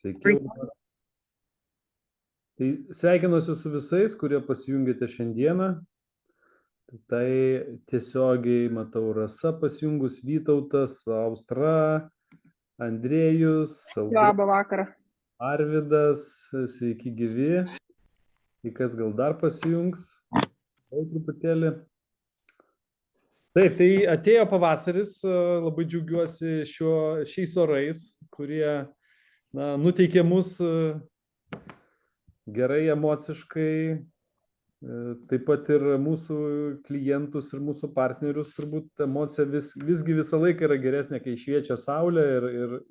Sveiki. Tai sveikinuosi su visais, kurie pasijungėte šiandieną. Tai tiesiogiai matau Rasa pasijungus, Vytautas, Austra, Andrėjus, Labą vakarą. Arvidas, sveiki gyvi. Į kas gal dar pasijungs? Truputėlį. Taip, tai atėjo pavasaris, labai džiaugiuosi šiais orais, kurie nuteikė mus gerai emociškai, taip pat ir mūsų klientus ir mūsų partnerius, turbūt emocija visgi visą laiką yra geresnė, kai šviečia saulė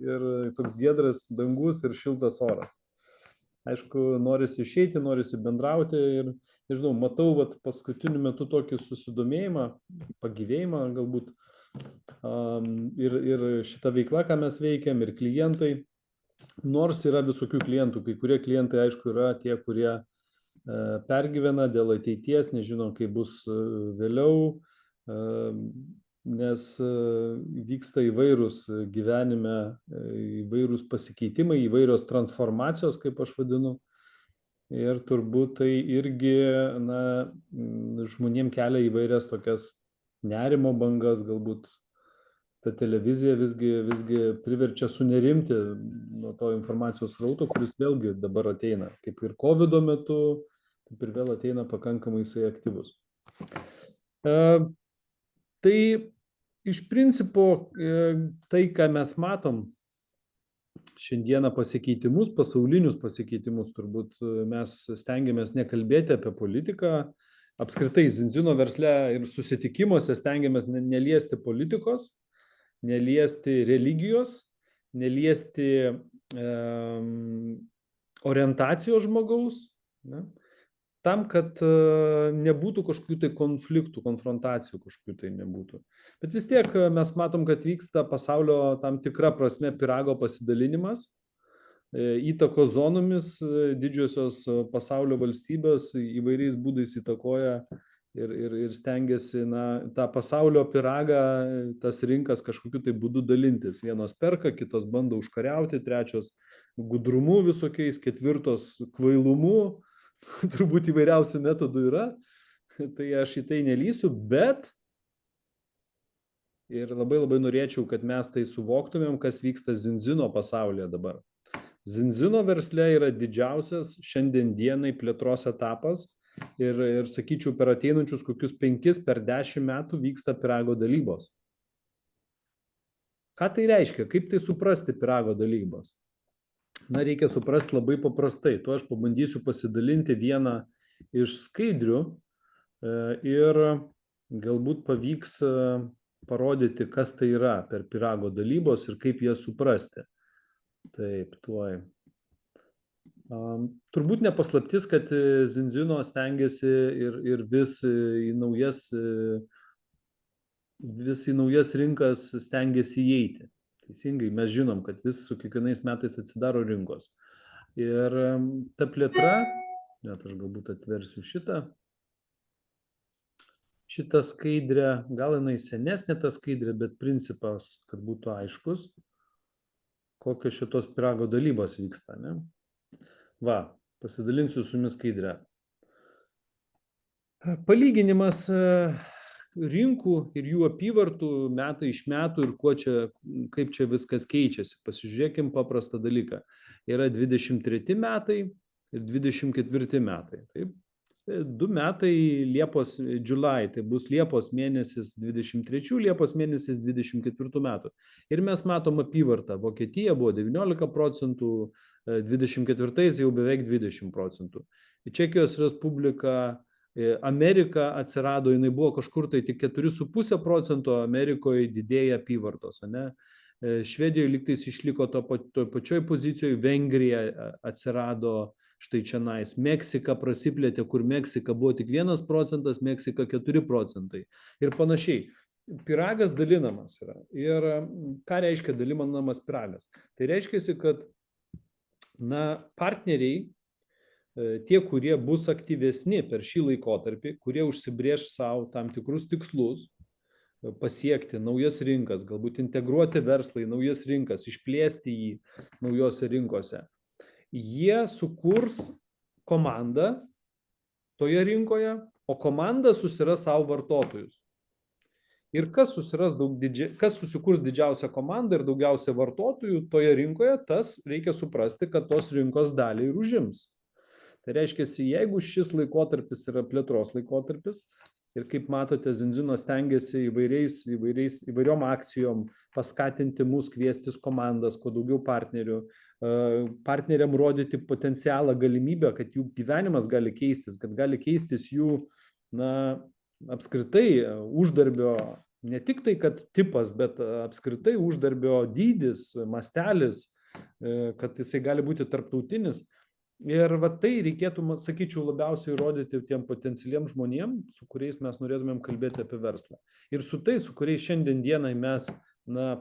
ir toks giedras dangus ir šiltas oras. Aišku, norisi išeiti, norisi bendrauti ir, nežinau, matau paskutiniu metu tokį susidomėjimą, pagyvėjimą galbūt ir šitą veiklą, ką mes veikiam, ir klientai. Nors yra visokių klientų, kai kurie klientai, aišku, yra tie, kurie pergyvena dėl ateities, nežino, kaip bus vėliau, nes vyksta įvairūs gyvenime, įvairūs pasikeitimai, įvairios transformacijos, kaip aš vadinu. Ir turbūt tai irgi žmonėm kelia įvairias tokias nerimo bangas, galbūt ta televizija visgi priverčia sunerimti nuo to informacijos srauto, kuris vėlgi dabar ateina, kaip ir COVID metu, taip ir vėl ateina pakankamai jisai aktyvus. Tai iš principo tai, ką mes matom šiandieną pasikeitimus, pasaulinius pasikeitimus, turbūt mes stengiamės nekalbėti apie politiką, apskritai Zinzino versle ir susitikimuose stengiamės neliesti politikos, neliesti religijos, neliesti orientacijos žmogaus, tam, kad nebūtų kažkokių tai konfliktų, konfrontacijų kažkokių tai nebūtų. Bet vis tiek mes matom, kad vyksta pasaulio tam tikra prasme pyrago pasidalinimas, įtakos zonomis, didžiosios pasaulio valstybės įvairiais būdais įtakoja ir stengiasi tą pasaulio pyragą, tas rinkas kažkokiu tai būdu dalintis. Vienos perka, kitos bando užkariauti, trečios gudrumu visokiais, ketvirtos kvailumu, turbūt įvairiausių metodų yra, tai aš į tai nelysiu, bet ir labai norėčiau, kad mes tai suvoktumėm, kas vyksta Zinzino pasaulyje dabar. Zinzino versle yra didžiausias šiandien dienai plėtros etapas ir sakyčiau, per ateinančius kokius 5 per 10 metų vyksta pyrago dalybos. Ką tai reiškia? Kaip tai suprasti pyrago dalybos? Reikia suprasti labai paprastai. Tuo aš pabandysiu pasidalinti vieną iš skaidrių ir galbūt pavyks parodyti, kas tai yra per pyrago dalybos ir kaip jas suprasti. Taip, tuoj. Turbūt nepaslaptis, kad Zinzino stengiasi ir vis į naujas rinkas stengiasi įeiti. Teisingai, mes žinom, kad vis su kiekvienais metais atsidaro rinkos. Ir ta plėtra, net aš galbūt atversiu šitą skaidrę, gal jinai senesnė ta skaidrė, bet principas, kad būtų aiškus, kokios šitos pyrago dalybos vyksta, ne? Va, pasidalinsiu su jumis skaidrę. Palyginimas rinkų ir jų apyvartų metai iš metų ir kaip čia viskas keičiasi. Pasižiūrėkim paprastą dalyką. Yra 23 metai ir 24 metai. Taip? 2 metai July, tai bus Liepos mėnesis 23, Liepos mėnesis 24 metų. Ir mes matom apyvartą. Vokietija buvo 19%, 24 jau beveik 20%. Čekijos Respublika, Amerika atsirado, jinai buvo kažkur tai tik 4,5%, Amerikoje didėja apyvartos, ne? Švedijoje lygtais išliko toj pačioj pozicijoje, Vengrija atsirado štai čionais, Meksika prasiplėtė, kur Meksika buvo tik 1%, Meksika 4% ir panašiai. Pyragas dalinamas yra. Ir ką reiškia dalinamas pyragas? Tai reiškia, kad partneriai, tie, kurie bus aktyvesni per šį laikotarpį, kurie užsibrėž savo tam tikrus tikslus, pasiekti naujas rinkas, galbūt integruoti verslą į naujas rinkas, išplėsti jį naujose rinkose, jie sukurs komandą toje rinkoje, o komanda susiras savo vartotojus. Ir kas susikurs didžiausią komandą ir daugiausia vartotojų toje rinkoje, tas reikia suprasti, kad tos rinkos dalį ir užims. Tai reiškia, jeigu šis laikotarpis yra plėtros laikotarpis, ir kaip matote, Zinzino stengiasi įvairiom akcijom paskatinti mus kviestis komandas, kuo daugiau partnerių, partneriam rodyti potencialą, galimybę, kad jų gyvenimas gali keistis, kad gali keistis jų, apskritai uždarbio, ne tik tai, kad tipas, bet apskritai uždarbio dydis, mastelis, kad jisai gali būti tarptautinis. Ir tai reikėtų, sakyčiau, labiausiai rodyti tiem potencialiem žmonėm, su kuriais mes norėtumėm kalbėti apie verslą. Ir su tais, su kuriais šiandien dienai mes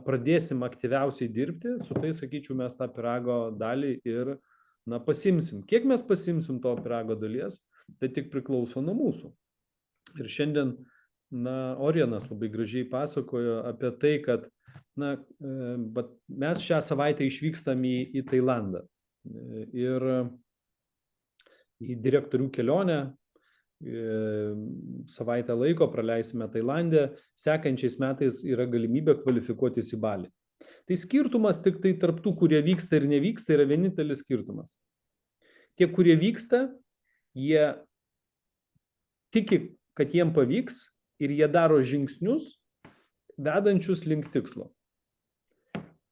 pradėsim aktyviausiai dirbti, su tais, sakyčiau, mes tą pyrago dalį ir pasimsim. Kiek mes pasimsim to pyrago dalies, tai tik priklauso nuo mūsų. Ir šiandien Orianas labai gražiai pasakojo apie tai, kad mes šią savaitę išvykstam į Tailandą. Ir į direktorių kelionę, savaitę laiko praleisime Tailande, sekančiais metais yra galimybė kvalifikuotis į Balį. Tai skirtumas tik tai tarp tų, kurie vyksta ir nevyksta, yra vienintelis skirtumas. Tie, kurie vyksta, jie tiki, kad jiem pavyks ir jie daro žingsnius, vedančius link tikslo.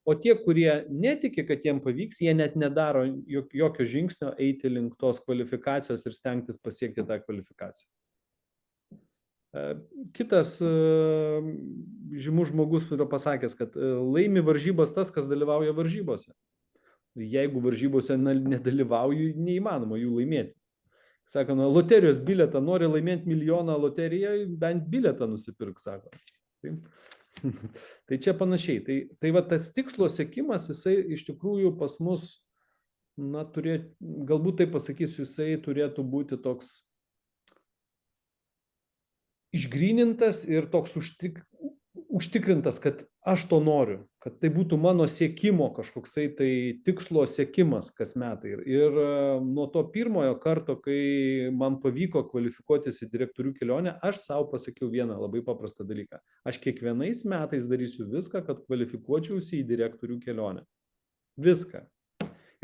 O tie, kurie netiki, kad jiem pavyks, jie net nedaro jokio žingsnio eiti link tos kvalifikacijos ir stengtis pasiekti tą kvalifikaciją. Kitas žymus žmogus yra pasakęs, kad laimi varžybas tas, kas dalyvauja varžybose. Jeigu varžybose nedalyvauju, neįmanoma jų laimėti. Sako, loterijos bilietą, nori laimėti milijoną loteriją, bent bilietą nusipirk, sako. Taip. Tai čia panašiai. Tai tas tikslo siekimas, jisai iš tikrųjų pas mus, galbūt tai pasakysiu, jisai turėtų būti toks išgrynintas ir toks užtikrintas, kad aš to noriu, kad tai būtų mano siekimo kažkoksai tai tikslo siekimas kas metai. Ir nuo to pirmojo karto, kai man pavyko kvalifikuotis į direktorių kelionę, aš savo pasakiau vieną labai paprastą dalyką. Aš kiekvienais metais darysiu viską, kad kvalifikuočiausi į direktorių kelionę. Viską.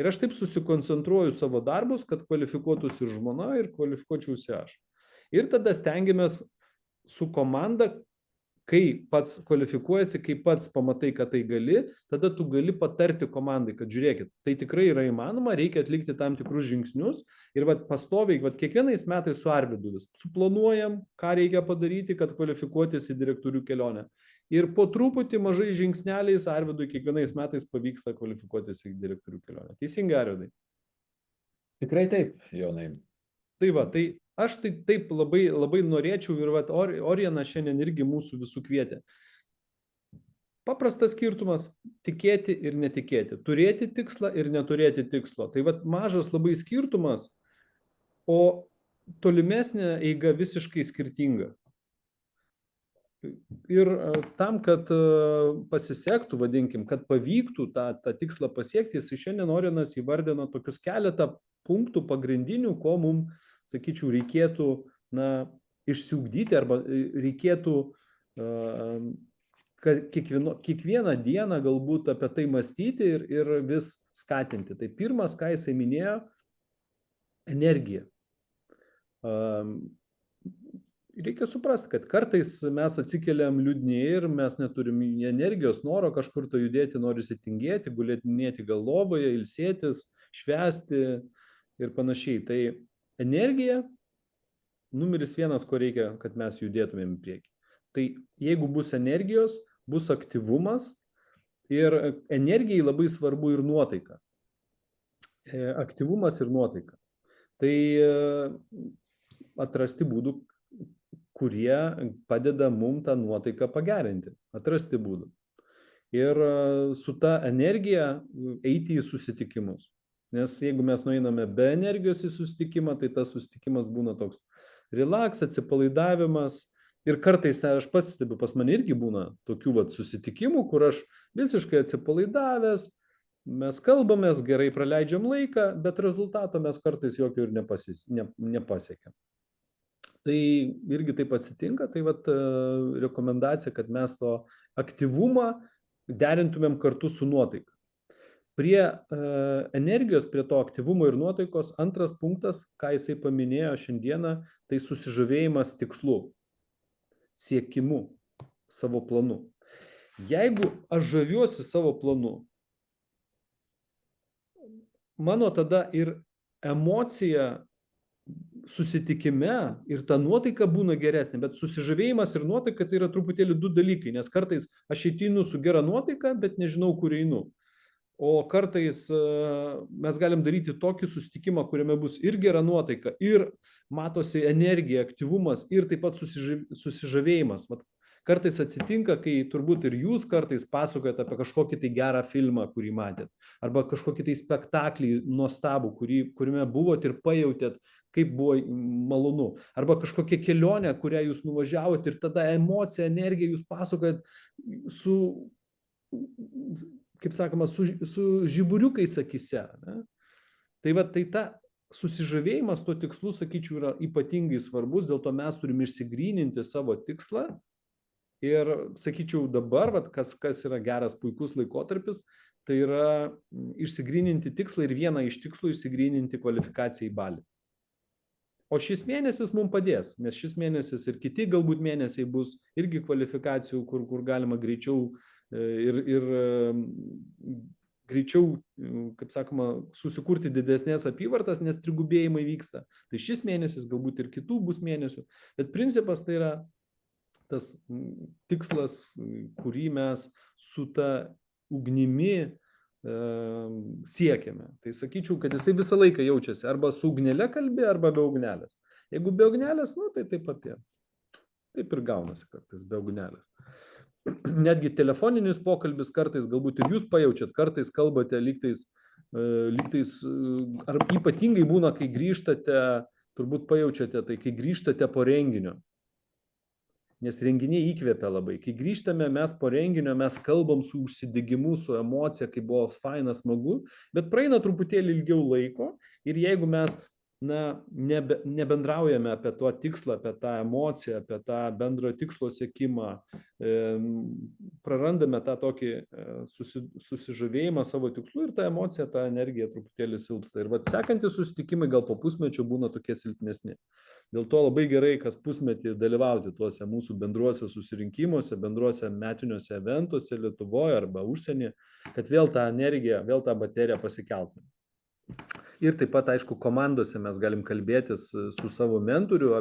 Ir aš taip susikoncentruoju savo darbus, kad kvalifikuotųsi ir žmona ir kvalifikuočiausi aš. Ir tada stengiamės su komanda, kai pats kvalifikuojasi, kai pats pamatai, kad tai gali, tada tu gali patarti komandai, kad žiūrėkit, tai tikrai yra įmanoma, reikia atlikti tam tikrus žingsnius ir pastoviai, kiekvienais metais su Arvydu vis suplanuojam, ką reikia padaryti, kad kvalifikuotis į direktorių kelionę. Ir po truputį mažai žingsneliais Arvydui kiekvienais metais pavyksta kvalifikuotis į direktorių kelionę. Teisingai, Arvydai? Tikrai taip, Jonai. Tai aš taip labai norėčiau ir Oriana šiandien irgi mūsų visų kvietė. Paprastas skirtumas - tikėti ir netikėti. Turėti tikslą ir neturėti tikslo. Tai mažas labai skirtumas, o tolimesnė eiga visiškai skirtinga. Ir tam, kad pasisektų, vadinkim, kad pavyktų tą tikslą pasiekti, šiandien Orianas įvardino tokius keletą punktų pagrindinių, ko mums, sakyčiau, reikėtų išsiugdyti arba reikėtų kiekvieną dieną galbūt apie tai mąstyti ir vis skatinti. Tai pirmas, ką jisai minėjo, energija. Reikia suprasti, kad kartais mes atsikeliam liūdni ir mes neturim energijos, noro kažkur to judėti, norisi tingėti, gulėtinėti galvoje, ilsėtis, švęsti ir panašiai. Tai energija numeris vienas, ko reikia, kad mes judėtumėm į priekį. Tai jeigu bus energijos, bus aktyvumas ir energijai labai svarbu ir nuotaika. Aktyvumas ir nuotaika. Tai atrasti būdų, kurie padeda mum tą nuotaiką pagerinti. Atrasti būdų. Ir su ta energija eiti į susitikimus. Nes jeigu mes nueiname be energijos į susitikimą, tai tas susitikimas būna toks relaks, atsipalaidavimas. Ir kartais aš pats stebiu, pas mane irgi būna tokių susitikimų, kur aš visiškai atsipalaidavęs, mes kalbamės, gerai praleidžiam laiką, bet rezultato mes kartais jokio ir nepasiekiam. Tai irgi taip atsitinka, tai vat rekomendacija, kad mes to aktyvumą derintumėm kartu su nuotaika. Prie energijos, prie to aktyvumo ir nuotaikos antras punktas, ką jisai paminėjo šiandieną, tai susižavėjimas tikslu, siekimu, savo planu. Jeigu aš žaviuosi savo planu, mano tada ir emocija susitikime ir ta nuotaika būna geresnė, bet susižavėjimas ir nuotaika tai yra truputėlį du dalykai, nes kartais aš ateinu su gera nuotaika, bet nežinau, kur einu. O kartais mes galim daryti tokį susitikimą, kuriame bus ir gera nuotaika, ir matosi energija, aktyvumas, ir taip pat susižavėjimas. Kartais atsitinka, kai turbūt ir jūs kartais pasakojate apie kažkokį tai gerą filmą, kurį matėt, arba kažkokį tai spektaklį nuostabų, kuriame buvot ir pajautėt, kaip buvo malonu, arba kažkokia kelionė, kurią jūs nuvažiavot ir tada emocija, energija jūs pasakojat su, kaip sakoma, su žiburiukais akyse. Ne? Tai va, tai ta susižavėjimas tuo tikslu, sakyčiau, yra ypatingai svarbus, dėl to mes turim išsigryninti savo tikslą ir, sakyčiau, dabar, va, kas yra geras, puikus laikotarpis, tai yra išsigryninti tikslą ir vieną iš tikslų išsigryninti kvalifikaciją į Balį. O šis mėnesis mums padės, nes šis mėnesis ir kiti galbūt mėnesiai bus irgi kvalifikacijų, kur galima greičiau ir greičiau, kaip sakoma, susikurti didesnės apyvartas, nes trigubėjimai vyksta. Tai šis mėnesis, galbūt ir kitų bus mėnesių, bet principas tai yra tas tikslas, kurį mes su ta ugnimi siekiame. Tai sakyčiau, kad jisai visą laiką jaučiasi arba su ugnele kalbė, arba be ugnelės. Jeigu be ugnelės, nu, tai taip ir gaunasi kartais be ugnelės. Netgi telefoninis pokalbis kartais, galbūt ir jūs pajaučiat, kartais kalbate lygtais, ar ypatingai būna, kai grįžtate, turbūt pajaučiate, tai kai grįžtate po renginio. Nes renginiai įkvepia labai. Kai grįžtame mes po renginio, mes kalbam su užsidegimu, su emocija, kai buvo faina, smagu, bet praeina truputėlį ilgiau laiko ir jeigu mes nebendraujame apie tuo tikslą, apie tą emociją, apie tą bendro tikslo siekimą, prarandame tą tokį susižavėjimą savo tikslu ir ta emocija, ta energija truputėlį silpsta. Ir sekantis susitikimai gal po pusmečio būna tokie silpnesni. Dėl to labai gerai kas pusmetį dalyvauti tuose mūsų bendruose susirinkimuose, bendruose metiniuose eventuose Lietuvoje arba užsienyje, kad vėl tą energiją, vėl tą bateriją pasikeltume. Ir taip pat, aišku, komandose mes galim kalbėtis su savo mentoriu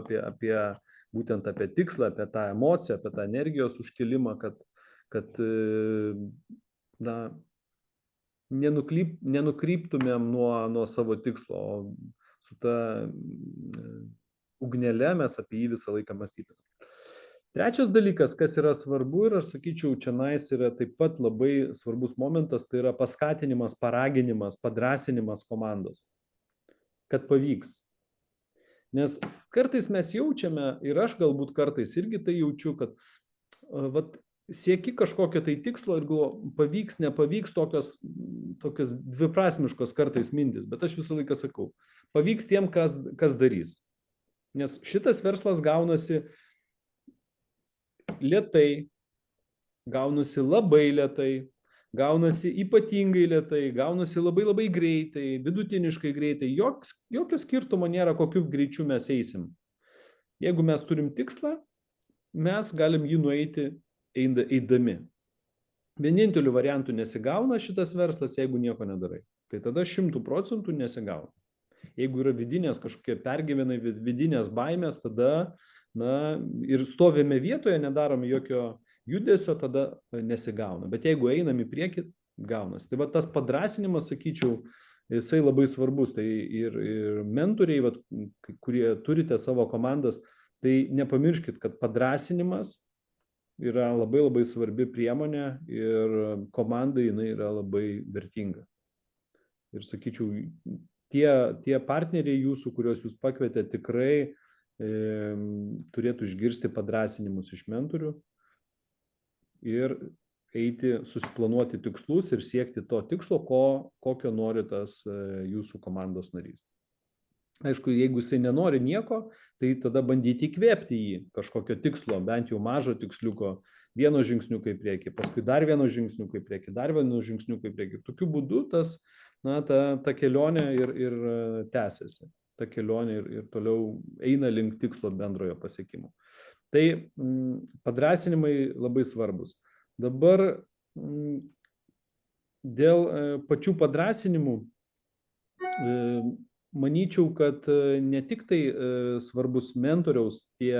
būtent apie tikslą, apie tą emociją, apie tą energijos užkelimą, kad nenukryptumėm nuo savo tikslo, o su ta ugnele mes apie jį visą laiką mąstytume. Trečias dalykas, kas yra svarbu ir aš sakyčiau, čionais yra taip pat labai svarbus momentas, tai yra paskatinimas, paraginimas, padrąsinimas komandos, kad pavyks. Nes kartais mes jaučiame, ir aš galbūt kartais irgi tai jaučiu, kad sieki kažkokio tai tikslo ir pavyks, nepavyks, tokios dviprasmiškos kartais mintis, bet aš visą laiką sakau, pavyks tiem, kas darys. Nes šitas verslas gaunasi lėtai, gaunasi labai lėtai, gaunasi ypatingai lėtai, gaunasi labai labai greitai, vidutiniškai greitai. Jokio skirtumo nėra, kokiu greičiu mes eisim. Jeigu mes turim tikslą, mes galim jį nueiti eidami. Vieninteliu variantu nesigauna šitas verslas, jeigu nieko nedarai. Tai tada 100% nesigauna. Jeigu yra vidinės kažkokie pergyvenai, vidinės baimės, tada ir stovime vietoje, nedarome jokio judesio, tada nesigauna. Bet jeigu einam į priekį, gaunasi. Tai tas padrąsinimas, sakyčiau, jisai labai svarbus. Tai ir mentoriai, kurie turite savo komandas, tai nepamirškit, kad padrąsinimas yra labai labai svarbi priemonė ir komandai jinai yra labai vertinga. Ir sakyčiau, tie partneriai jūsų, kuriuos jūs pakvietė, tikrai turėtų išgirsti padrąsinimus iš mentorių ir eiti, susiplanuoti tikslus ir siekti to tikslo, kokio nori tas jūsų komandos narys. Aišku, jeigu jisai nenori nieko, tai tada bandyti įkvėpti jį kažkokio tikslo, bent jau mažo tiksliuko, vieno žingsniuko į priekį, paskui dar vieno žingsniuko į priekį, dar vieno žingsniuko į priekį. Tokiu būdu ta kelionė ir tęsiasi. Ta kelionė ir toliau eina link tikslo bendrojo pasiekimo. Tai padrąsinimai labai svarbus. Dabar dėl pačių padrąsinimų manyčiau, kad ne tik tai svarbus mentoriaus tie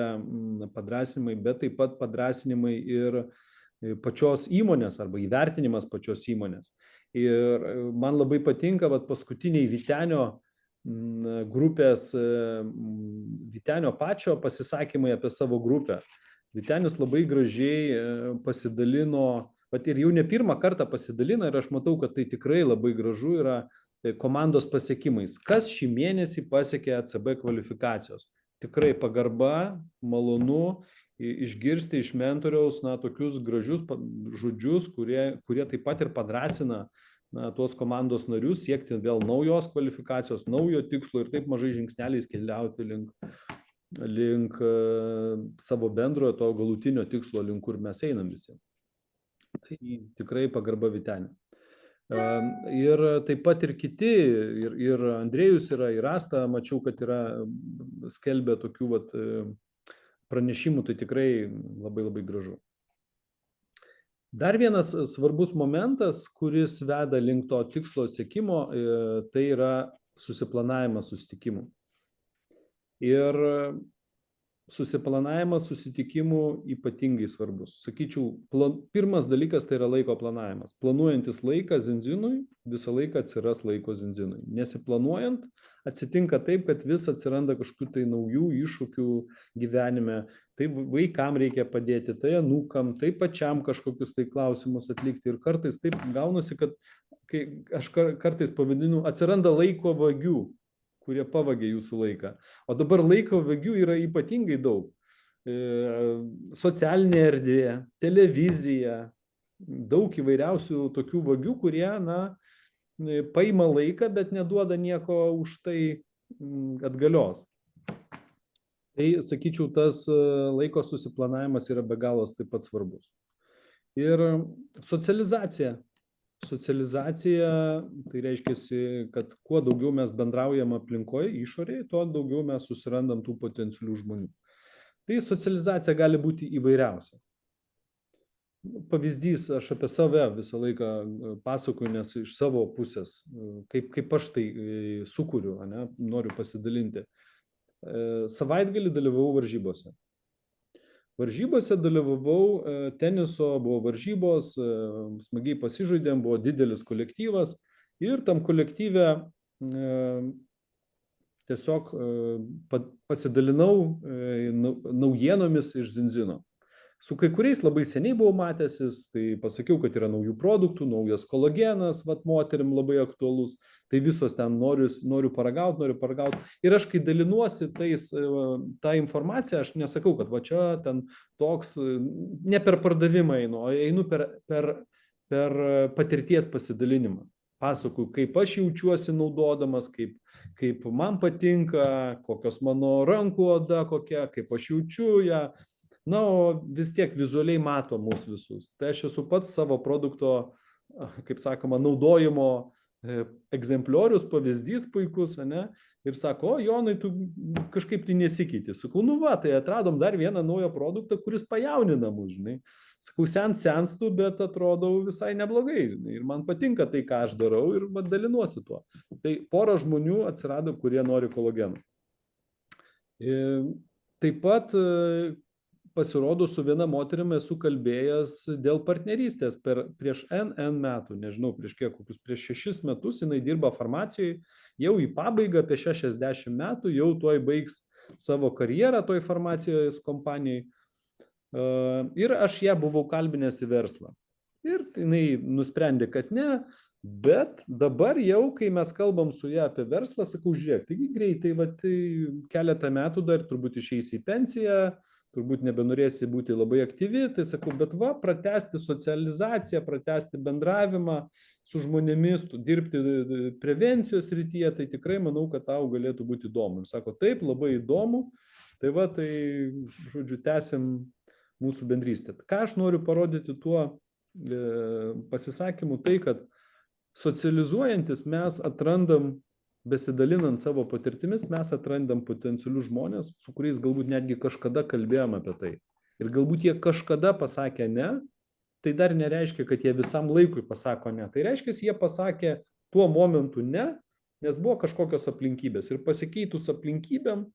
padrąsinimai, bet taip pat padrąsinimai ir pačios įmonės arba įvertinimas pačios įmonės. Ir man labai patinka paskutiniai Vytenio grupės, Vytenio pačio pasisakymai apie savo grupę. Vytenis labai gražiai pasidalino, ir jau ne pirmą kartą pasidalina, ir aš matau, kad tai tikrai labai gražu yra komandos pasiekimais. Kas šį mėnesį pasiekė ECB kvalifikacijos? Tikrai pagarba, malonu išgirsti iš mentoriaus tokius gražius žodžius, kurie taip pat ir padrąsina tuos komandos narius siekti vėl naujos kvalifikacijos, naujo tikslo ir taip mažai žingsneliais keliauti link savo bendrojo to galutinio tikslo, link kur mes einam visi. Tai tikrai pagarba Vytenė. Ir taip pat ir kiti, ir Andrėjus yra, ir Asta, mačiau, kad yra skelbę tokių pranešimų, tai tikrai labai labai gražu. Dar vienas svarbus momentas, kuris veda link to tikslo siekimo, tai yra susiplanavimas susitikimų. Ir susiplanavimas susitikimų ypatingai svarbus. Sakyčiau, pirmas dalykas tai yra laiko planavimas. Planuojantis laiką zinzinui, visą laiką atsiras laiko zinzinui. Nesiplanuojant, atsitinka taip, kad vis atsiranda kažkokių tai naujų iššūkių gyvenime. Tai vaikam reikia padėti, tai anūkam, tai pačiam kažkokius tai klausimus atlikti. Ir kartais taip gaunasi, kad aš kartais pavadinu, atsiranda laiko vagių, kurie pavagia jūsų laiką. O dabar laiko vagių yra ypatingai daug. Socialinė erdvė, televizija, daug įvairiausių tokių vagių, kurie, paima laiką, bet neduoda nieko už tai atgalios. Tai, sakyčiau, tas laiko susiplanavimas yra be galos taip pat svarbus. Ir socializacija. Socializacija, tai reiškia, kad kuo daugiau mes bendraujam aplinkoje, išorėje, tuo daugiau mes susirandam tų potencialių žmonių. Tai socializacija gali būti įvairiausia. Pavyzdys, aš apie save visą laiką pasakoju, nes iš savo pusės, kaip aš tai sukuriu, noriu pasidalinti. Savaitgalį dalyvavau varžybose. Varžybose dalyvavau, teniso buvo varžybos, smagiai pasižaidėm, buvo didelis kolektyvas ir tam kolektyve tiesiog pasidalinau naujienomis iš zinzino. Su kai kuriais labai seniai buvau matęsis, tai pasakiau, kad yra naujų produktų, naujas kolagenas, moterim labai aktualus, tai visos ten noriu paragauti. Ir aš, kai dalinuosi tą informaciją, aš nesakau, kad čia ten toks, ne per pardavimą einu, o einu per patirties pasidalinimą. Pasakoju, kaip aš jaučiuosi naudodamas, kaip man patinka, kokios mano rankų oda kokia, kaip aš jaučiu ją. O vis tiek vizualiai mato mūsų visus. Tai aš esu pats savo produkto, kaip sakoma, naudojimo egzempliorius, pavyzdys puikus, ir sako, Jonai, tu kažkaip tai nesikeiti. Sakau, tai atradom dar vieną naują produktą, kuris pajaunina mus, žinai. Sakau, senstu, bet atrodau visai neblogai, žinai. Ir man patinka tai, ką aš darau ir dalinuosi tuo. Tai pora žmonių atsirado, kurie nori kolagenų. Taip pat pasirodo, su viena moterimi esu kalbėjęs dėl partnerystės prieš N metų, nežinau, prieš 6 metus jinai dirba farmacijoje, jau į pabaigą apie 60 metų, jau tuoj baigs savo karjerą toj farmacijos kompanijai. Ir aš ją buvau kalbinęs į verslą. Ir jinai nusprendė, kad ne, bet dabar jau, kai mes kalbam su ją apie verslą, sakau, žiūrėk, taigi greitai, keletą metų dar turbūt išeis į pensiją, turbūt nebenorėsi būti labai aktyvi, tai sakau, bet va, pratęsti socializaciją, pratęsti bendravimą su žmonėmis, dirbti prevencijos srityje, tai tikrai manau, kad tau galėtų būti įdomu. Ir sako, taip, labai įdomu, tai va, tai, žodžiu, tęsim mūsų bendrystę. Ką aš noriu parodyti tuo pasisakymu, tai, kad socializuojantis mes atrandam, besidalinant savo patirtimis, mes atrandam potencialius žmonės, su kuriais galbūt netgi kažkada kalbėjom apie tai. Ir galbūt jie kažkada pasakė ne, tai dar nereiškia, kad jie visam laikui pasako ne. Tai reiškia, jie pasakė tuo momentu ne, nes buvo kažkokios aplinkybės. Ir pasikeitus aplinkybėm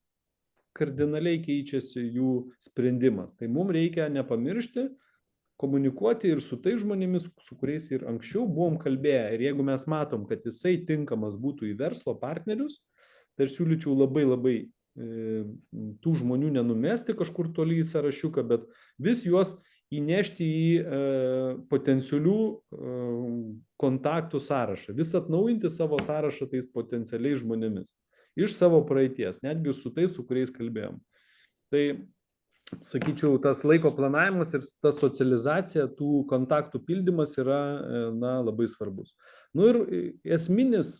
kardinaliai keičiasi jų sprendimas. Tai mums reikia nepamiršti, komunikuoti ir su tais žmonėmis, su kuriais ir anksčiau buvom kalbėję. Ir jeigu mes matom, kad jisai tinkamas būtų į verslo partnerius, tai aš siūlyčiau labai tų žmonių nenumesti kažkur toli į sąrašiuką, bet vis juos įnešti į potencialių kontaktų sąrašą, vis atnaujinti savo sąrašą tais potencialiais žmonėmis iš savo praeities, netgi su tais, su kuriais kalbėjom. Tai sakyčiau, tas laiko planavimas ir ta socializacija, tų kontaktų pildymas yra labai svarbus. Nu ir esminis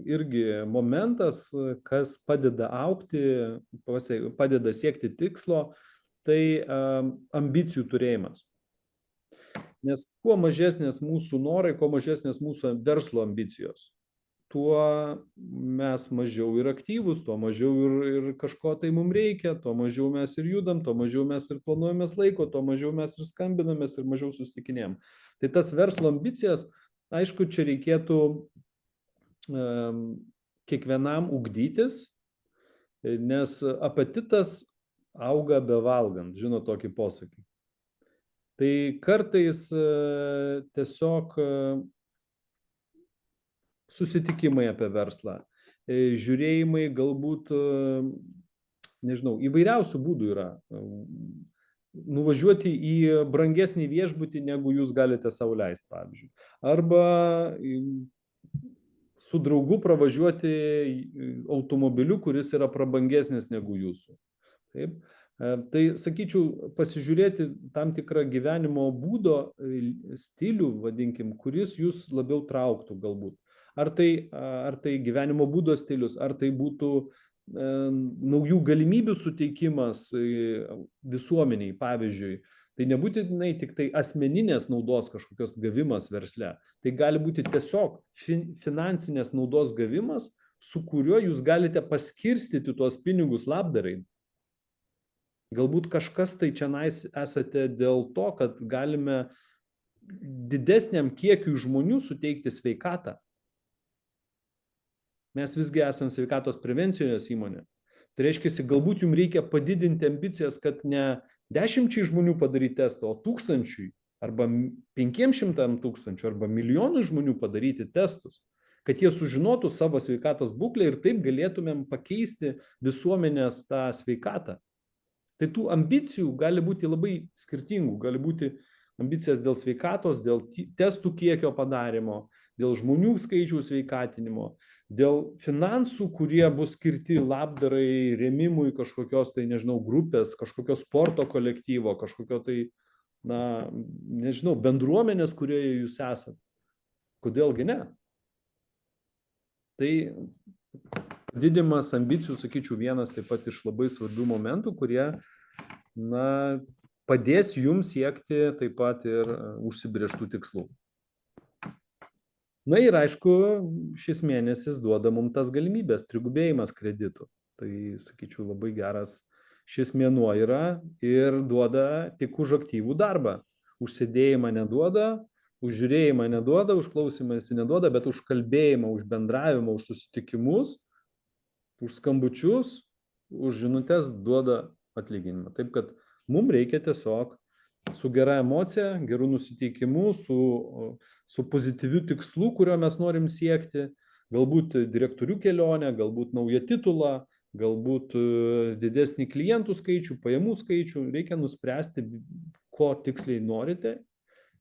irgi momentas, kas padeda augti, padeda siekti tikslo, tai ambicijų turėjimas. Nes kuo mažesnės mūsų norai, kuo mažesnės mūsų verslo ambicijos, tuo mes mažiau ir aktyvus, tuo mažiau ir kažko tai mums reikia, tuo mažiau mes ir judam, tuo mažiau mes ir planuojamės laiko, tuo mažiau mes ir skambinamės ir mažiau susitikinėjom. Tai tas verslo ambicijas, aišku, čia reikėtų kiekvienam ugdytis, nes apetitas auga bevalgant, žino tokį posakį. Tai kartais tiesiog susitikimai apie verslą, žiūrėjimai galbūt, nežinau, įvairiausių būdų yra. Nuvažiuoti į brangesnį viešbutį, negu jūs galite sau leisti, pavyzdžiui. Arba su draugu pravažiuoti automobiliu, kuris yra prabangesnis negu jūsų. Taip? Tai, sakyčiau, pasižiūrėti tam tikrą gyvenimo būdo stilių, vadinkim, kuris jūs labiau trauktų galbūt. Ar tai gyvenimo būdo stilius, ar tai būtų naujų galimybių suteikimas visuomeniai, pavyzdžiui. Tai nebūtinai tik tai asmeninės naudos kažkokios gavimas versle. Tai gali būti tiesiog finansinės naudos gavimas, su kuriuo jūs galite paskirstyti tuos pinigus labdarai. Galbūt kažkas tai čionais esate dėl to, kad galime didesniam kiekiui žmonių suteikti sveikatą. Mes visgi esame sveikatos prevencijos įmonė. Tai reiškia, galbūt jums reikia padidinti ambicijas, kad ne 10 žmonių padaryti testą, o 1000, arba 500 tūkstančių, arba milijonų žmonių padaryti testus, kad jie sužinotų savo sveikatos būklę ir taip galėtumėm pakeisti visuomenės tą sveikatą. Tai tų ambicijų gali būti labai skirtingų, gali būti ambicijas dėl sveikatos, dėl testų kiekio padarimo, dėl žmonių skaičių sveikatinimo, dėl finansų, kurie bus skirti labdarai, rėmimui kažkokios tai, nežinau, grupės, kažkokios sporto kolektyvo, kažkokio tai, nežinau, bendruomenės, kurioje jūs esate. Kodėlgi ne? Tai didimas ambicijų, sakyčiau, vienas taip pat iš labai svarbių momentų, kurie, padės jums siekti taip pat ir užsibrėžtų tikslų. Na ir aišku, šis mėnesis duoda mums tas galimybės, trigubėjimas kreditų. Tai, sakyčiau, labai geras šis mėnuo yra ir duoda tik už aktyvų darbą. Už sėdėjimą neduoda, už žiūrėjimą neduoda, už klausimą jis neduoda, bet už kalbėjimą, už bendravimą, už susitikimus, už skambučius, už žinutes duoda atlyginimą. Taip, kad mums reikia tiesiog su gera emocija, geru nusiteikimu, su pozityviu tikslu, kurio mes norim siekti, galbūt direktorių kelionę, galbūt naują titulą, galbūt didesnį klientų skaičių, pajamų skaičių. Reikia nuspręsti, ko tiksliai norite,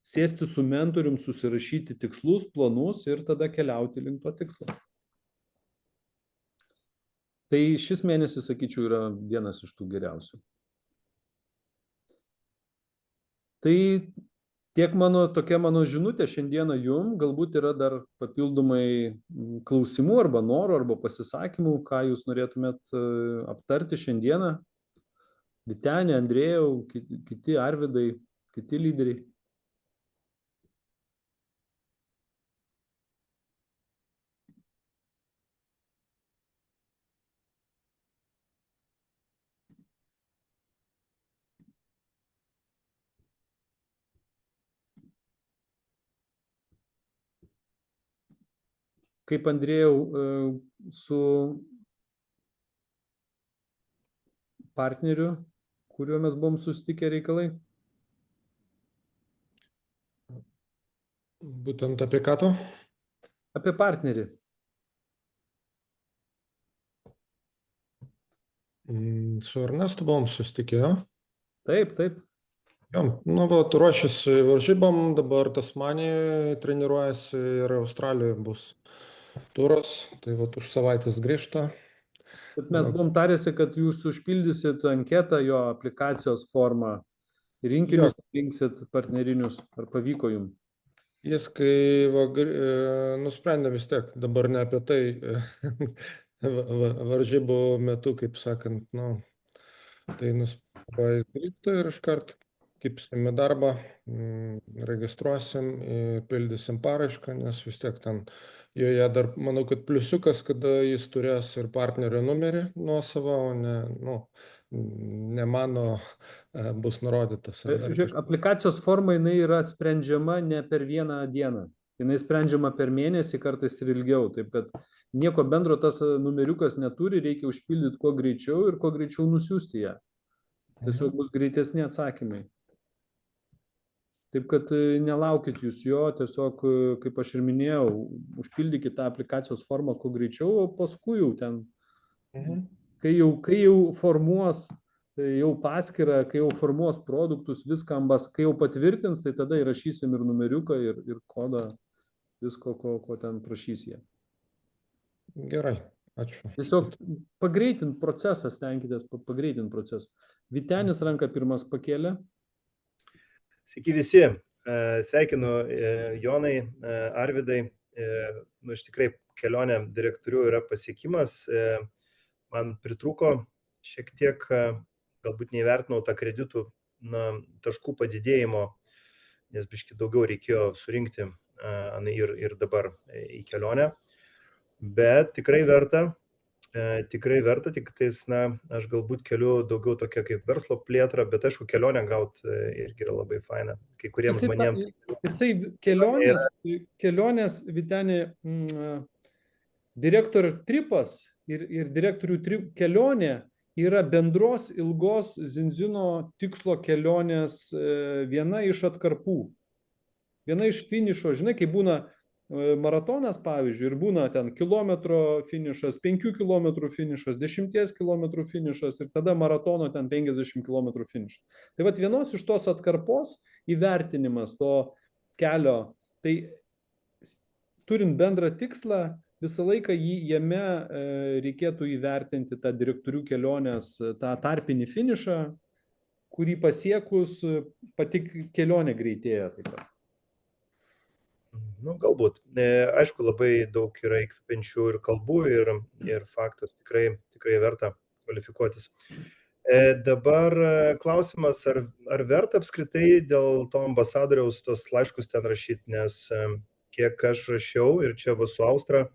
sėsti su mentorium, susirašyti tikslus, planus ir tada keliauti link to tikslo. Tai šis mėnesis, sakyčiau, yra vienas iš tų geriausių. Tai tokia mano žinutė šiandieną jum, galbūt yra dar papildomai klausimų arba norų arba pasisakymų, ką jūs norėtumėt aptarti šiandieną. Vytenė, Andrėjau, kiti Arvidai, kiti lyderiai. Kaip Andrėjau, su partneriu, kuriuo mes buvom susitikę reikalai? Būtent apie ką tu? Apie partnerį. Su Ernestu buvom susitikę, jo? Taip, taip. Jo, nu, ruošiasi varžybom, dabar Tasmanijoje treniruojasi ir Australijoje bus turas, tai už savaitės grįžta. Bet mes buvom tarėsi, kad jūs užpildysit anketą jo aplikacijos formą, rinkinius rinksit partnerinius, ar pavyko jums? Jis, kai nusprendė vis tiek, dabar ne apie tai varžybų metu, kaip sakant, nu, tai nusprendė dirbti ir iškart kipsim į darbą, registruosim, pildysim paraišką, nes vis tiek ten joje dar, manau, kad pliusiukas, kada jis turės ir partnerio numerį nuosavą, o ne mano bus nurodytas. Žiūrėk, aplikacijos forma jinai yra sprendžiama ne per vieną dieną. Jinai sprendžiama per mėnesį, kartais ir ilgiau. Taip kad nieko bendro tas numeriukas neturi, reikia užpildyti kuo greičiau ir kuo greičiau nusiųsti ją. Tiesiog bus greitesni atsakymai. Taip kad nelaukit jūs jo, tiesiog, kaip aš ir minėjau, užpildykite tą aplikacijos formą kuo greičiau, o paskui jau ten, kai jau formuos jau paskyrą, kai jau formuos produktus, viską, kai jau patvirtins, tai tada įrašysim ir numeriuką, ir kodą, visko, ko ten prašys jie. Gerai, ačiū. Tiesiog pagreitint procesą, stenkitės pagreitint procesą. Vytenis ranką pirmas pakėlė. Sveiki visi, sveikinu Jonai, Arvidai, iš tikrai kelionė direktorių yra pasiekimas, man pritrūko šiek tiek, galbūt neįvertinau tą kreditų taškų padidėjimo, nes biški daugiau reikėjo surinkti ir dabar į kelionę, bet tikrai verta, tik tais, aš galbūt keliu daugiau tokia kaip verslo plėtra, bet aišku, kelionę gauti irgi yra labai faina. Kai kuriems žmonėms... Jisai kelionės Vytenį, direktorių tripas ir direktorių kelionė yra bendros ilgos Zinzino tikslo kelionės viena iš atkarpų, viena iš finišo. Žinai, kai būna maratonas, pavyzdžiui, ir būna ten kilometro finišas, 5 kilometrų finišas, 10 kilometrų finišas ir tada maratono ten 50 kilometrų finišas. Tai vat vienos iš tos atkarpos įvertinimas to kelio, tai turint bendrą tikslą, visą laiką jame reikėtų įvertinti tą direktorių kelionės, tą tarpinį finišą, kurį pasiekus pati kelionė greitėja taip pat. Galbūt. Aišku, labai daug yra įkvepiančių ir kalbų ir faktas tikrai verta kvalifikuotis. Dabar klausimas, ar verta apskritai dėl to ambasadoriaus tos laiškus ten rašyti, nes kiek aš rašiau ir čia su Austra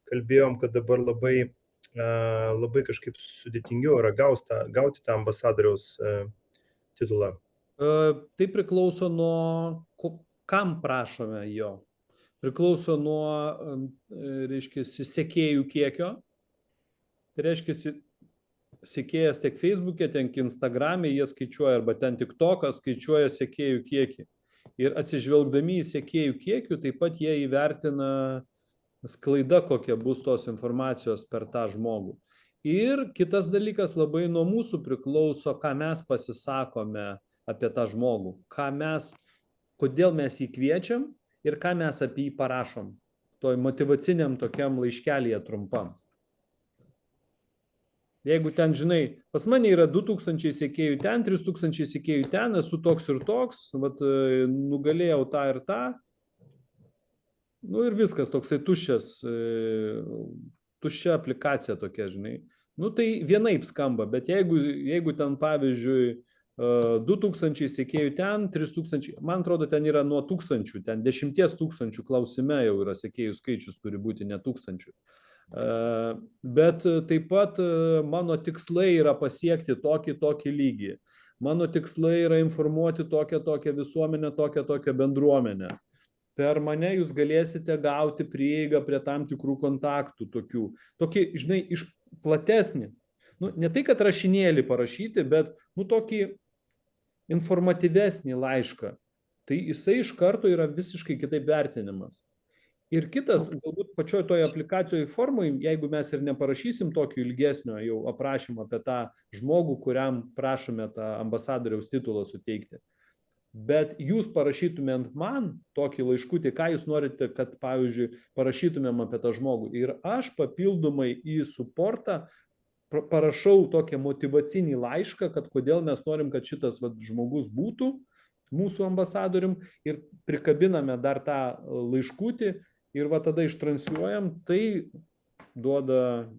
kalbėjom, kad dabar labai kažkaip sudėtingiau yra gauti tą ambasadoriaus titulą. Tai priklauso nuo, kam prašome jo. Priklauso nuo, reiškia, sekėjų kiekio. Tai reiškia, sekėjas tiek Facebook'e, tiek Instagram'e jie skaičiuoja, arba ten TikTok'as skaičiuoja sekėjų kiekį. Ir atsižvelgdami į sekėjų kiekių, taip pat jie įvertina sklaida, kokia bus tos informacijos per tą žmogų. Ir kitas dalykas, labai nuo mūsų priklauso, ką mes pasisakome apie tą žmogų, kodėl mes jį kviečiam ir ką mes apie jį parašom, toj motyvaciniam tokiam laiškelyje trumpam. Jeigu ten, žinai, pas mane yra 2000 sekėjų ten, 3000 sekėjų ten, esu toks ir toks, vat, nugalėjau tą ir tą, nu ir viskas, toksai tuščia aplikacija tokia, žinai. Nu tai vienaip skamba, bet jeigu ten, pavyzdžiui, 2000 sekėjų ten, 3000, man atrodo, ten yra nuo 1000, ten 10 000 klausime jau yra sekėjų skaičius, turi būti ne 1000. Bet taip pat mano tikslai yra pasiekti tokį lygį. Mano tikslai yra informuoti tokią visuomenę, tokią bendruomenę. Per mane jūs galėsite gauti prieigą prie tam tikrų kontaktų tokių. Tokį, žinai, platesnį. Nu, ne tai, kad rašinėlį parašyti, bet tokį informatyvesnį laišką. Tai jisai iš karto yra visiškai kitaip vertinimas. Ir kitas, galbūt pačioj toje aplikacijoje formai, jeigu mes ir neparašysim tokio ilgesnio jau aprašymą apie tą žmogų, kuriam prašome tą ambasadoriaus titulą suteikti, bet jūs parašytumėt man tokį laiškutį, ką jūs norite, kad, pavyzdžiui, parašytumėm apie tą žmogų. Ir aš papildomai į suportą parašau tokią motyvacinį laišką, kad kodėl mes norim, kad šitas žmogus būtų mūsų ambasadorium, ir prikabiname dar tą laiškutį ir tada ištransliuojam, tai duoda,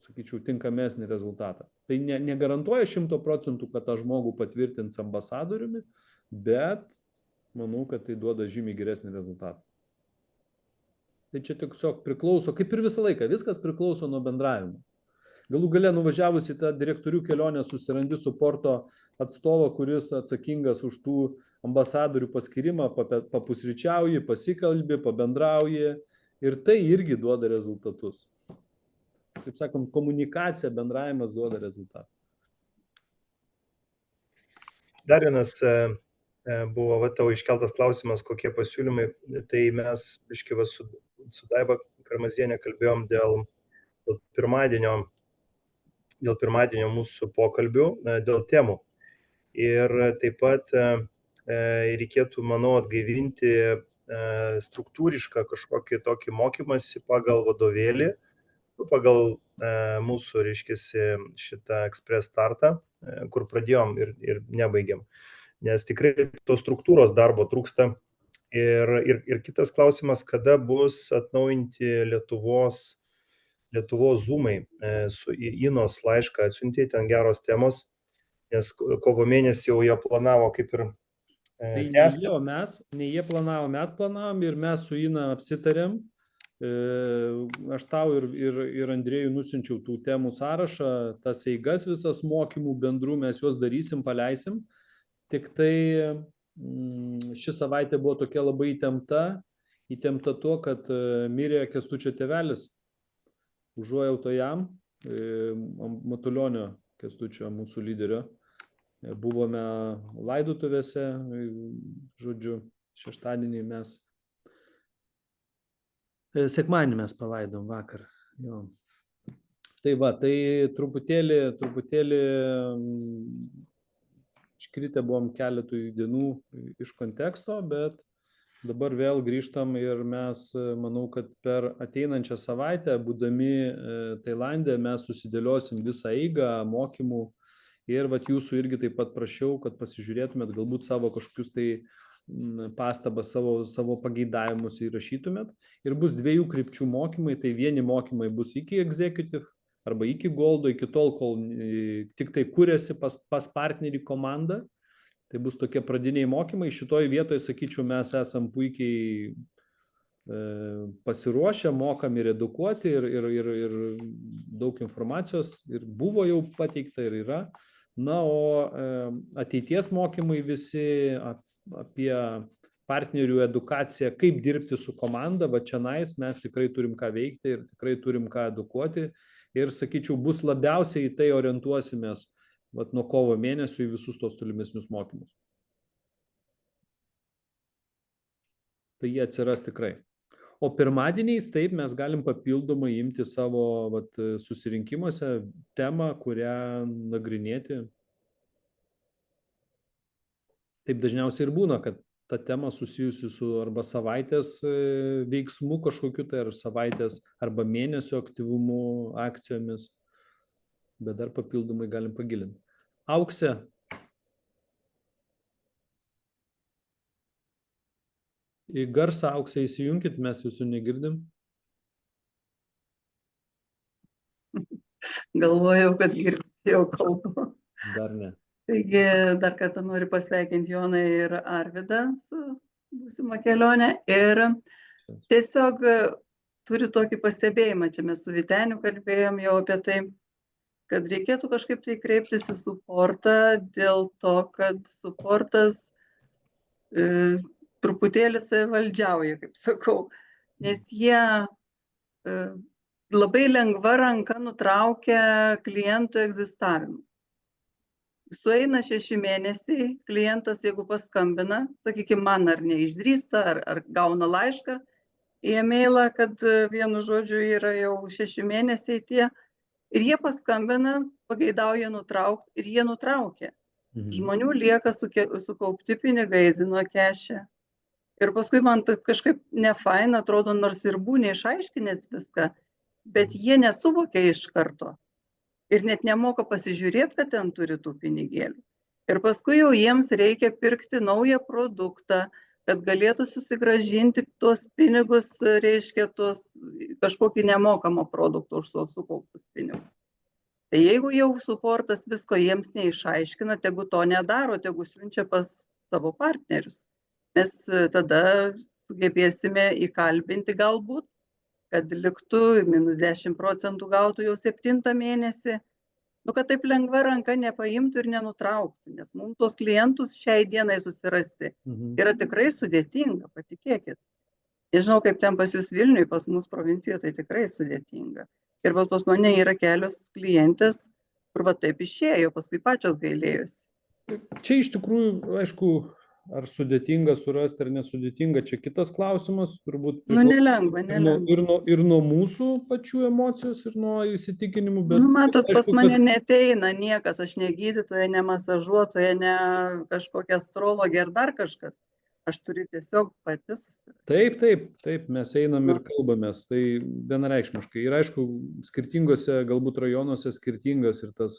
sakyčiau, tinkamesnį rezultatą. Tai negarantuoja 100%, kad tą žmogų patvirtins ambasadoriumi, bet manau, kad tai duoda žymiai geresnį rezultatą. Tai čia tiesiog priklauso, kaip ir visą laiką, viskas priklauso nuo bendravimo. Galų gale nuvažiavus į tą direktorių kelionę susirandi suporto atstovą, kuris atsakingas už tų ambasadorių paskirimą, papusryčiauji, pasikalbi, pabendrauji, ir tai irgi duoda rezultatus. Kaip sakom, komunikacija, bendravimas duoda rezultatą. Dar vienas buvo tavo iškeltas klausimas, kokie pasiūlymai. Tai mes su Daiva Karmazienė kalbėjom dėl pirmadienio mūsų pokalbių, dėl temų. Ir taip pat reikėtų, manau, atgaivinti struktūrišką kažkokį tokį mokymąsi pagal vadovėlį, pagal mūsų, reiškiasi, šitą Express startą, kur pradėjom ir nebaigėm. Nes tikrai tos struktūros darbo trūksta. Ir kitas klausimas, kada bus atnaujinti Lietuvos Zoomai. Su Inos laišką atsiuntė, ten geros temos, nes kovo mėnesį jau jie planavo kaip ir tęsti. Ne jie planavo, mes planavom ir mes su Ina apsitarėm. Aš tau ir Andrėjui nusiunčiau tų temų sąrašą, tas eigas visas mokymų bendrų, mes juos darysim, paleisim. Tik tai ši savaitė buvo tokia labai įtempta tuo, kad mirė Kęstučio tėvelis. Užuojauta jam, Matulionio Kęstučio, mūsų lyderio. Buvome laidotuvėse, žodžiu, šeštadienį sekmadienį mes palaidom vakar. Jo. Tai truputėlį iškritę buvom keletui dienų iš konteksto, bet dabar vėl grįžtam ir mes, manau, kad per ateinančią savaitę, būdami Tailande, mes susidėliosim visą eigą mokymų ir jūsų irgi taip pat prašiau, kad pasižiūrėtumėt galbūt savo kažkokius tai pastabas, savo pageidavimus įrašytumėt. Ir bus 2 krypčių mokymai, tai vieni mokymai bus iki executive arba iki goldo, iki tol, kol tik tai kuriasi pas partnerį komandą. Tai bus tokie pradiniai mokymai. Šitoj vietoje, sakyčiau, mes esam puikiai pasiruošę, mokam ir edukuoti, ir daug informacijos ir buvo jau pateikta ir yra. Na, o ateities mokymai visi apie partnerių edukaciją, kaip dirbti su komanda, čionais mes tikrai turim ką veikti ir tikrai turim ką edukuoti. Ir, sakyčiau, bus labiausiai į tai orientuosimės nuo kovo mėnesio į visus tos tolimesnius mokymus. Tai jie atsiras tikrai. O pirmadieniais taip mes galim papildomai imti savo susirinkimuose temą, kurią nagrinėti. Taip dažniausiai ir būna, kad ta tema susijusi su arba savaitės veiksmu kažkokiu tai, ar savaitės arba mėnesio aktyvumu, akcijomis. bet dar papildomai galim pagilinti. Aukse. Į garsą Aukse įsijunkit, mes jūsų negirdim. Galvojau, kad girdėjau kalbą. Dar ne. Taigi dar kartą noriu pasveikinti Joną ir Arvydą su būsima kelionė. Ir tiesiog turiu tokį pastebėjimą, čia mes su Vyteniu kalbėjom jau apie tai, kad reikėtų kažkaip tai kreiptis į suportą dėl to, kad suportas truputėlį savivaldžiauja, kaip sakau, nes jie labai lengva ranka nutraukia klientų egzistavimą. Sueina 6 mėnesiai, klientas, jeigu paskambina, sakykime, man ar neišdrįsta, ar gauna laišką į e-mailą, kad vienu žodžiu yra jau 6 mėnesiai tie, ir jie paskambina, pageidauja nutraukti, ir jie nutraukia. Žmonių lieka sukaupti pinigai zino keše. Ir paskui man taip kažkaip nefaina, atrodo, nors ir būna išaiškinęs viską, bet jie nesuvokia iš karto. Ir net nemoka pasižiūrėti, kad ten turi tų pinigėlių. Ir paskui jau jiems reikia pirkti naują produktą, kad galėtų susigrąžinti tuos pinigus, reiškia, tuos kažkokį nemokamą produktą už tuos sukauptus pinigus. Tai jeigu jau suportas visko jiems neišaiškina, tegu to nedaro, tegu siunčia pas savo partnerius. Mes tada sugebėsime įkalbinti galbūt, kad liktų -10% gautų jau 7 mėnesį, kad taip lengva ranka nepaimtų ir nenutrauktų, nes mums tos klientus šiai dienai susirasti yra tikrai sudėtinga, patikėkit. Nežinau, kaip ten pas jūs Vilniuje, pas mus provincijoje, tai tikrai sudėtinga. Ir pas mane yra kelios klientės, kur taip išėjo, paskui pačios gailėjosi. Čia iš tikrųjų, aišku, ar sudėtinga surasti, ar nesudėtinga, čia kitas klausimas, turbūt nelengva. Ir nuo mūsų pačių emocijos, ir nuo įsitikinimų. Bet, matot, pas mane neteina niekas, aš ne gydytoja, ne masažuotoja, ne kažkokia astrologė ar dar kažkas. Aš turiu tiesiog pati susirasti. Taip, mes einam ir kalbamės, tai vienareikšmiškai. Ir aišku, skirtingose galbūt rajonuose skirtingas ir tas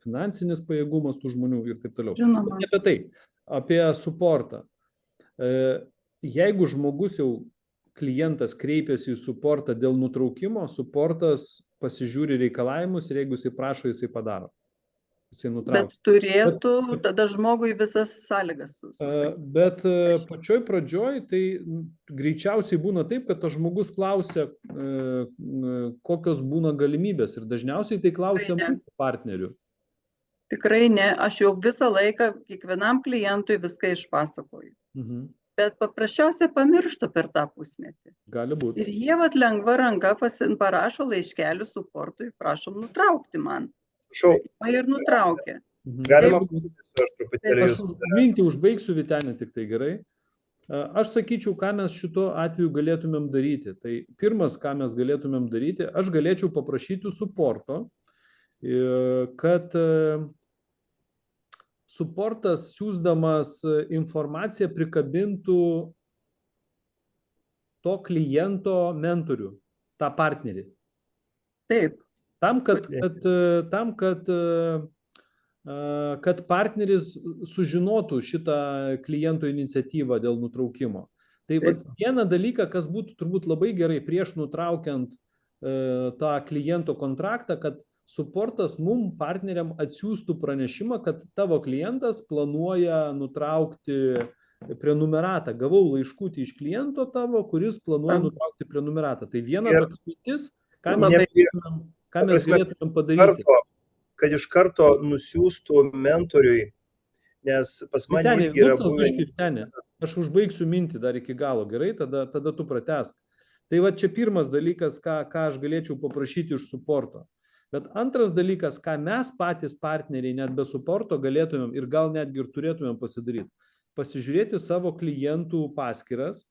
finansinis pajėgumas tų žmonių ir taip toliau. Žinoma. Apie tai, apie suportą. Jeigu žmogus jau klientas kreipiasi į suportą dėl nutraukimo, suportas pasižiūri reikalavimus ir jeigu jisai prašo, jisai padaro. Bet turėtų tada žmogui visas sąlygas. Bet pačioj pradžioj tai greičiausiai būna taip, kad tas žmogus klausia, kokios būna galimybės, ir dažniausiai tai klausia mūsų partnerių. Tikrai ne, aš jau visą laiką kiekvienam klientui viską išpasakoju. Bet paprasčiausiai pamiršta per tą pusmetį. Gali būti. Ir jie lengva ranka parašo laiškelį suportui, prašom nutraukti man. Ir nutraukė. Galima aš truputėlį jūs. Mintį užbaigsiu, Vytenį, tik tai gerai. Aš sakyčiau, ką mes šituo atveju galėtumėm daryti. Tai pirmas, ką mes galėtumėm daryti, aš galėčiau paprašyti suporto, kad suportas siųsdamas informaciją prikabintų to kliento mentorių, tą partnerį. Taip. Tam, kad partneris sužinotų šitą kliento iniciatyvą dėl nutraukimo. Tai vieną dalyką, kas būtų turbūt labai gerai prieš nutraukiant tą kliento kontraktą, kad suportas mum partneriam atsiųstų pranešimą, kad tavo klientas planuoja nutraukti prenumeratą. Gavau laiškutį iš kliento tavo, kuris planuoja nutraukti prenumeratą. Tai viena tokia mintis, ką mes galėtumėm padaryti. Kad iš karto nusiųstų mentoriui, nes pas mane yra buvę. Aš užbaigsiu mintį dar iki galo, gerai, tada tu pratęsk. Tai čia pirmas dalykas, ką aš galėčiau paprašyti iš suporto. Bet antras dalykas, ką mes patys partneriai net be suporto galėtumėm ir gal netgi ir turėtumėm pasidaryti. Pasižiūrėti savo klientų paskyras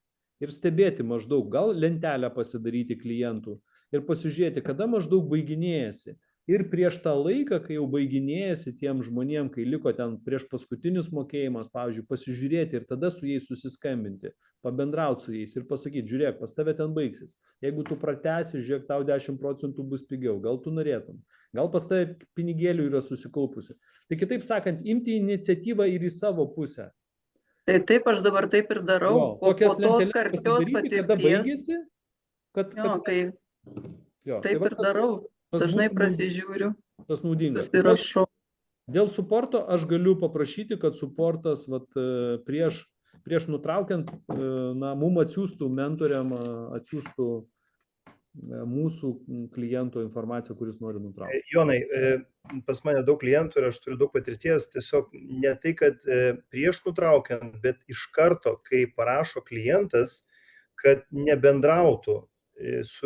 ir stebėti maždaug, gal lentelę pasidaryti klientų ir pasižiūrėti, kada maždaug baiginėjasi. ir prieš tą laiką, kai jau baiginėjasi tiem žmonėm, kai liko ten prieš paskutinius mokėjimas, pavyzdžiui, pasižiūrėti ir tada su jais susiskambinti, pabendrauti su jais ir pasakyti, žiūrėk, pas tave ten baigsis. Jeigu tu pratęsi, žiūrėk, tau 10% bus pigiau, gal tu norėtum, gal pas tave pinigėlių yra susikaupusi. Tai kitaip sakant, imti iniciatyvą ir į savo pusę. Tai taip, aš dabar taip ir darau. Jo, Po tokias tos lenteles karčios pasidaryti, kada patirties. baigėsi, kad Jo, kai jo, taip va ir darau. Dažnai prasižiūriu, tas naudinga. susirašau. Dėl suporto aš galiu paprašyti, kad suportas vat, prieš nutraukiant, mum atsiųstų mentoriam, atsiųstų mūsų kliento informaciją, kuris nori nutraukti. Jonai, pas mane daug klientų ir aš turiu daug patirties, tiesiog ne tai, kad prieš nutraukiant, bet iš karto, kai parašo klientas, kad nebendrautų,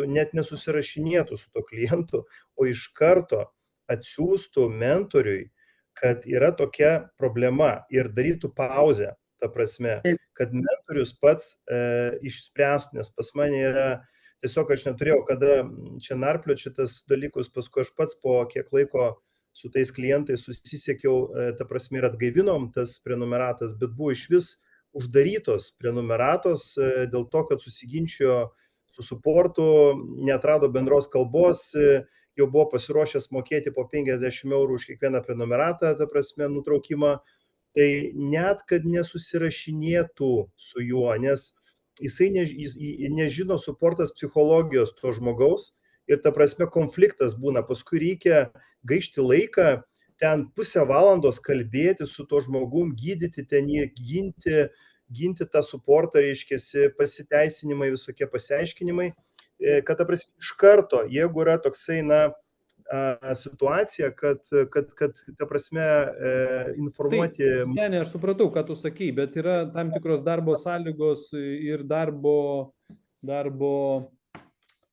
net nesusirašinėtų su to klientu, o iš karto atsiųstų mentoriui, kad yra tokia problema ir darytų pauzę, ta prasme, kad mentorius pats išspręstų, nes pas mane yra, tiesiog aš neturėjau kada čia narplioti šitas dalykus, paskui aš pats po kiek laiko su tais klientais susisiekiau, ta prasme ir atgaivinom tas prenumeratas, bet buvo iš vis uždarytos prenumeratos dėl to, kad susiginčijo su suportu, neatrado bendros kalbos, jau buvo pasiruošęs mokėti po 50 eurų už kiekvieną prenumeratą, ta prasme, nutraukimą, tai net kad nesusirašinėtų su juo, nes jisai nežino suportas psichologijos to žmogaus ir ta prasme konfliktas būna, paskui reikia gaišti laiką, ten pusę valandos kalbėti su to žmogum, gydyti ten jį, ginti tą suportą, reiškiasi pasiteisinimai, visokie pasiaiškinimai, kad ta prasme iš karto, jeigu yra toksai, situacija, kad ta prasme informuoti. Ne, aš supratau, ką tu sakei, bet yra tam tikros darbo sąlygos ir darbo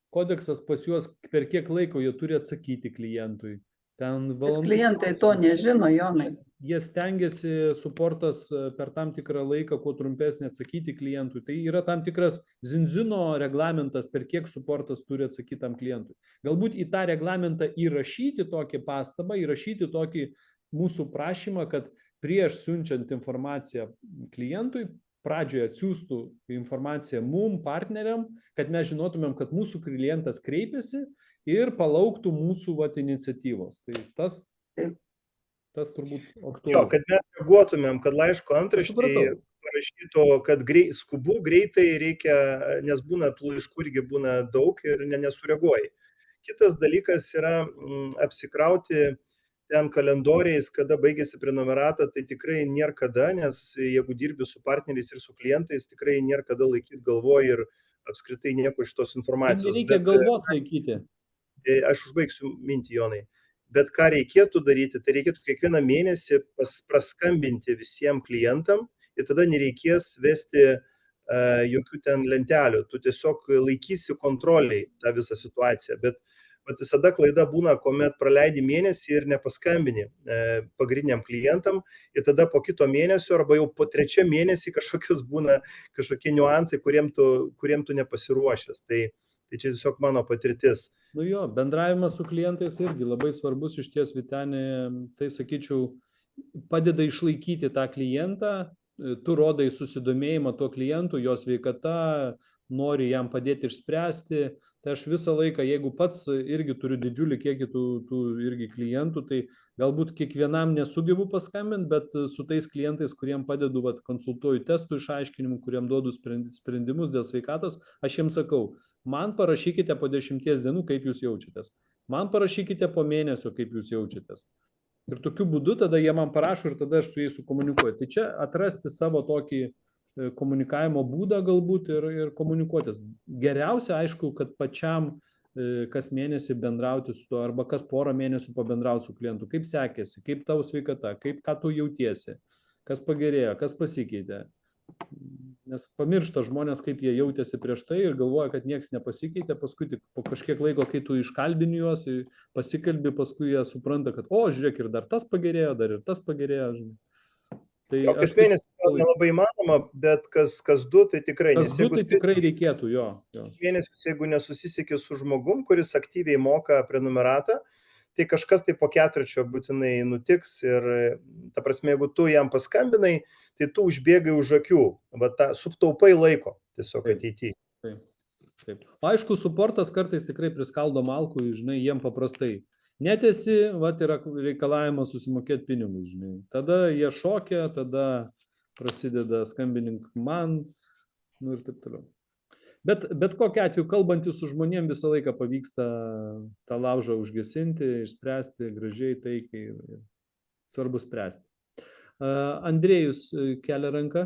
kodeksas pas juos, per kiek laiko jie turi atsakyti klientui. Ten valandų. Klientai to nežino, Jonai. Jie stengiasi suportas per tam tikrą laiką, kuo trumpesnį atsakyti klientui. Tai yra tam tikras zinzino reglamentas, per kiek suportas turi atsakyti tam klientui. Galbūt į tą reglamentą įrašyti tokį pastabą, įrašyti tokį mūsų prašymą, kad prieš siunčiant informaciją klientui, pradžioje atsiųstų informaciją mum, partneriam, kad mes žinotumėm, kad mūsų klientas kreipiasi ir palauktų mūsų iniciatyvos. Tai tas turbūt aktualu. Jo, kad mes reaguotumėm, kad laiško antraštėje parašytų, kad skubu, greitai reikia, nes būna tų laiškų irgi būna daug ir nesureaguoji. Kitas dalykas yra apsikrauti ten kalendoriais, kada baigėsi prenumeratą, tai tikrai nėra kada, nes jeigu dirbi su partneriais ir su klientais, tikrai nėra kada laikyti galvoje ir apskritai nieko iš tos informacijos. Reikia galvoti laikyti. Aš užbaigsiu mintį, Jonai. Bet ką reikėtų daryti, tai reikėtų kiekvieną mėnesį praskambinti visiems klientam ir tada nereikės vesti jokių ten lentelių. Tu tiesiog laikysi kontroliai tą visą situaciją. Bet visada klaida būna, kuomet praleidi mėnesį ir nepaskambini pagrindiniam klientam ir tada po kito mėnesio arba jau po trečiam mėnesį kažkokie niuansai, kuriem tu nepasiruošęs. Tai čia tiesiog mano patirtis. Nu jo, bendravimas su klientais irgi labai svarbus iš ties, Vyteni, tai sakyčiau, padeda išlaikyti tą klientą, tu rodai susidomėjimą tuo klientu, jo sveikata, nori jam padėti išspręsti. Tai aš visą laiką, jeigu pats irgi turiu didžiulį kiekį tų irgi klientų, tai galbūt kiekvienam nesugebu paskambinti, bet su tais klientais, kuriem padedu, konsultuoju testų išaiškinimų, kuriem duodu sprendimus dėl sveikatos, aš jiems sakau, man parašykite po 10 dienų, kaip jūs jaučiatės. Man parašykite po mėnesio, kaip jūs jaučiatės. Ir tokiu būdu tada jie man parašo ir tada aš su jais sukomunikuoju. Tai čia atrasti savo tokį komunikavimo būdą galbūt ir komunikuotis. Geriausia, aišku, kad pačiam kas mėnesį bendrauti su tuo arba kas porą mėnesių pabendrauti su klientu. Kaip sekėsi, kaip tavo sveikata, ką tu jautiesi, kas pagerėjo, kas pasikeitė. Nes pamiršta žmonės, kaip jie jautėsi prieš tai ir galvoja, kad niekas nepasikeitė, paskui tik po kažkiek laiko, kai tu iškalbini juos, pasikalbi, paskui jie supranta, kad žiūrėk, ir dar tas pagerėjo, dar ir tas pagerėjo. Tai kas mėnesį nelabai įmanoma, bet kas du, tai tikrai. Kas du, tai tikrai reikėtų, jo. Mėnesius, jeigu nesusisieki su žmogum, kuris aktyviai moka prenumeratą, tai kažkas tai po ketvirčio būtinai nutiks ir, ta prasme, jeigu tu jam paskambinai, tai tu užbėgai už akių, sutaupai laiko tiesiog ateityje. Taip. Aišku, suportas kartais tikrai priskaldo malkų, žinai, jiem paprastai. Netesi, yra reikalavimas susimokėti pinigus, žinai. Tada jie šokia, tada prasideda skambinink man, ir taip toliau. Bet kokiu atveju, kalbantys su žmonėm visą laiką pavyksta tą laužą užgesinti, išspręsti gražiai, taikiai. Svarbu spręsti. Andrėjus kelia ranką.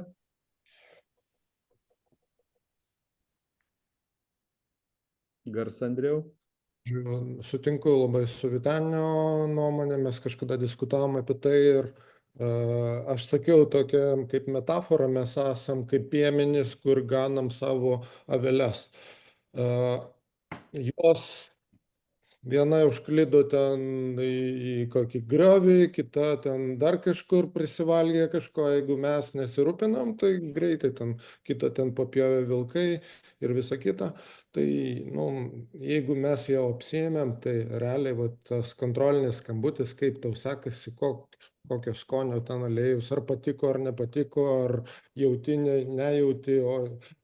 Garsą, Andrėjau. Sutinku labai su Vytenio nuomonė, mes kažkada diskutavom apie tai ir aš sakiau tokią kaip metaforą, mes esam kaip piemenys, kur ganam savo aveles. Jos viena užklydo ten į kokį griovį, kita ten dar kažkur prisivalgė kažko, jeigu mes nesirūpinam, tai greitai ten kita ten papjovė vilkai ir visa kita. Tai, jeigu mes jau apsiėmėm, tai realiai tas kontrolinis skambutis, kaip tau sekasi, kokio skonio ten aliejus, ar patiko, ar nepatiko, ar jauti, nejauti,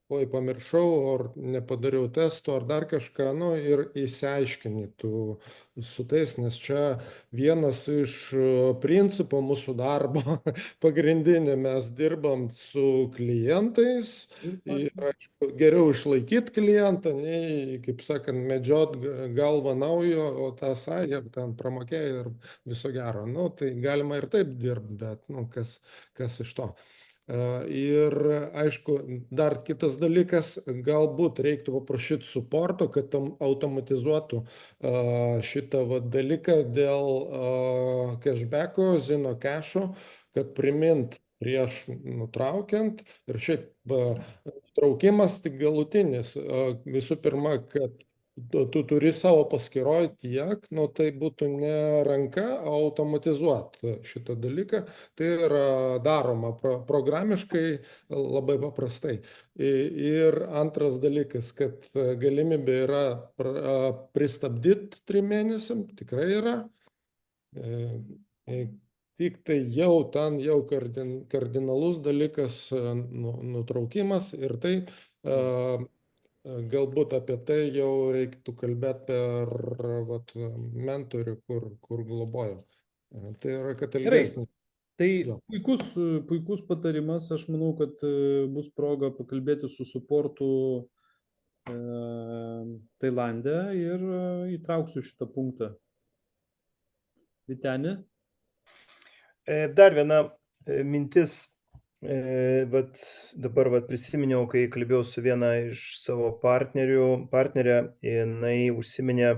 oi pamiršau, ar nepadariau testo, ar dar kažką, ir įsiaiškini tu su tais, nes čia vienas iš principų mūsų darbo pagrindinė, mes dirbam su klientais ir, aišku, geriau išlaikyti klientą, nei, kaip sakant, medžiot galvą naujo, o tas, jie ten pramokėjo ir viso gero. Tai galima ir taip dirbti, bet, kas iš to. Ir, aišku, dar kitas dalykas, galbūt reiktų paprašyti suporto, kad automatizuotų šitą dalyką dėl cashbacko, Zino cash'o, kad primint prieš nutraukiant ir šiaip traukimas tik galutinis. Visų pirma, kad tu turi savo paskyroj tiek, tai būtų ne ranka, o automatizuoti šitą dalyką. Tai yra daroma programiškai labai paprastai. Ir antras dalykas, kad galimybė yra pristabdyti 3 mėnesiam, tikrai yra. Tik tai jau kardinalus dalykas nutraukimas ir tai galbūt apie tai jau reiktų kalbėti per mentorių, kur globoju. Tai yra, kad ilgesnis. Tai puikus patarimas, aš manau, kad bus proga pakalbėti su suportu Tailande ir įtrauksiu šitą punktą. Vyteni? Dar viena mintis. Dabar prisiminiau, kai kalbėjau su viena iš savo partnerė, jinai užsiminė,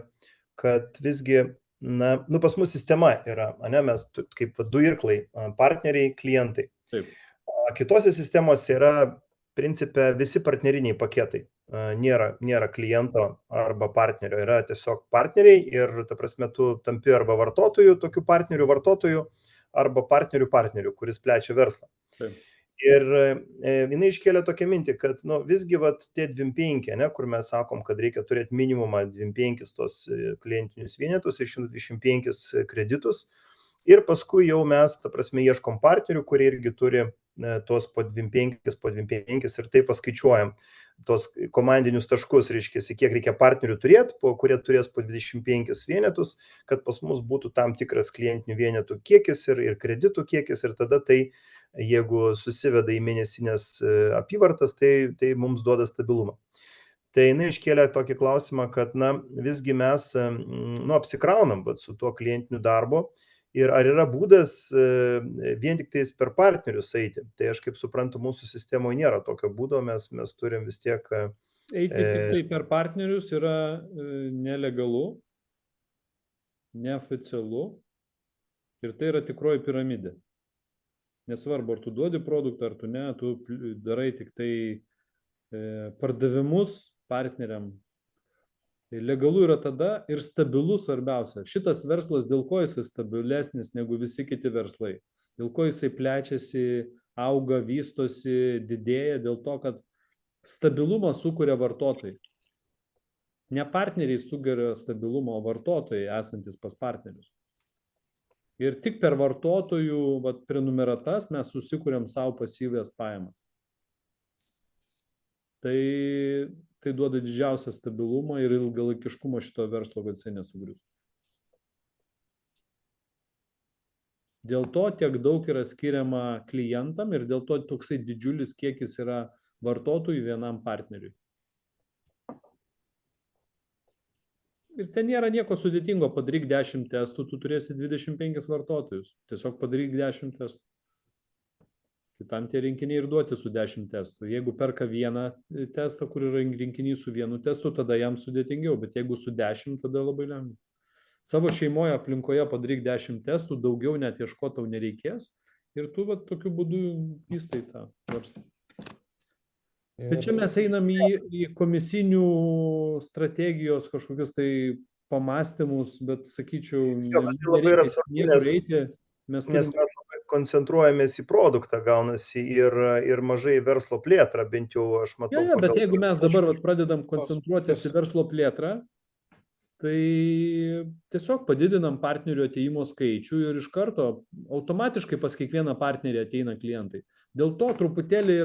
kad visgi, pas mus sistema yra, mes kaip du irklai, partneriai, klientai. Taip. Kitose sistemose yra principe visi partneriniai paketai. Nėra kliento arba partnerio, yra tiesiog partneriai ir, ta prasme, tu tampi arba vartotojų, tokių partnerių vartotojų, arba partnerių, kuris plečia verslą. Taip. Ir jinai iškėlė tokią mintį, kad visgi tie 25, kur mes sakom, kad reikia turėti minimumą 25 tos klientinius vienetus ir 125 kreditus. Ir paskui jau mes, ta prasme, ieškom partnerių, kurie irgi turi tos po 25 ir taip paskaičiuojam tos komandinius taškus, reiškia, kiek reikia partnerių turėti, kurie turės po 25 vienetus, kad pas mus būtų tam tikras klientinių vienetų kiekis ir kreditų kiekis ir tada tai, jeigu susiveda į mėnesinės apyvartas, tai mums duoda stabilumą. Tai jinai iškėlė tokį klausimą, kad visgi mes apsikraunam su tuo klientiniu darbu ir ar yra būdas vien tik tais per partnerius eiti. Tai aš kaip suprantu, mūsų sistemoje nėra tokio būdo, mes turim vis tiek... Eiti tik tai per partnerius yra nelegalu, neoficialu ir tai yra tikroji piramidė. Nesvarbu, ar tu duodi produktą, ar tu ne, tu darai tik tai pardavimus partneriam. Tai legalu yra tada ir stabilus svarbiausia. Šitas verslas, dėl ko jisai stabilesnis negu visi kiti verslai. Dėl ko jisai plečiasi, auga, vystosi, didėja, dėl to, kad stabilumą sukuria vartotojai. Ne partneriai sugeria stabilumo, o vartotojai esantis pas partnerius. Ir tik per vartotojų prenumeratas mes susikuriam savo pasyvės pajamas. Tai duoda didžiausią stabilumą ir ilgalaikiškumą šito verslo, kad jisai nesugrius. Dėl to tiek daug yra skiriama klientam ir dėl to toksai didžiulis kiekis yra vartotojų vienam partneriui. Ir ten nėra nieko sudėtingo, padaryk 10 testų, tu turėsi 25 vartotojus. Tiesiog padaryk 10 testų. Kitam tie rinkiniai ir duoti su 10 testų. Jeigu perka vieną testą, kur yra rinkinys su vienu testu, tada jam sudėtingiau, bet jeigu su 10, tada labai lengva. Savo šeimoje aplinkoje padaryk 10 testų, daugiau net ieškoti tau nereikės ir tu tokiu būdu vystai tą verslą. Bet čia mes einam į komisinių strategijos kažkokius tai pamastymus, bet sakyčiau, mes koncentruojamės į produktą, gaunasi ir mažai verslo plėtrą, bent jau aš matau. Bet jeigu mes dabar pradedam koncentruotis į verslo plėtrą, tai tiesiog padidinam partnerių ateimo skaičių ir iš karto automatiškai pas kiekvieną partnerį ateina klientai. Dėl to truputėlį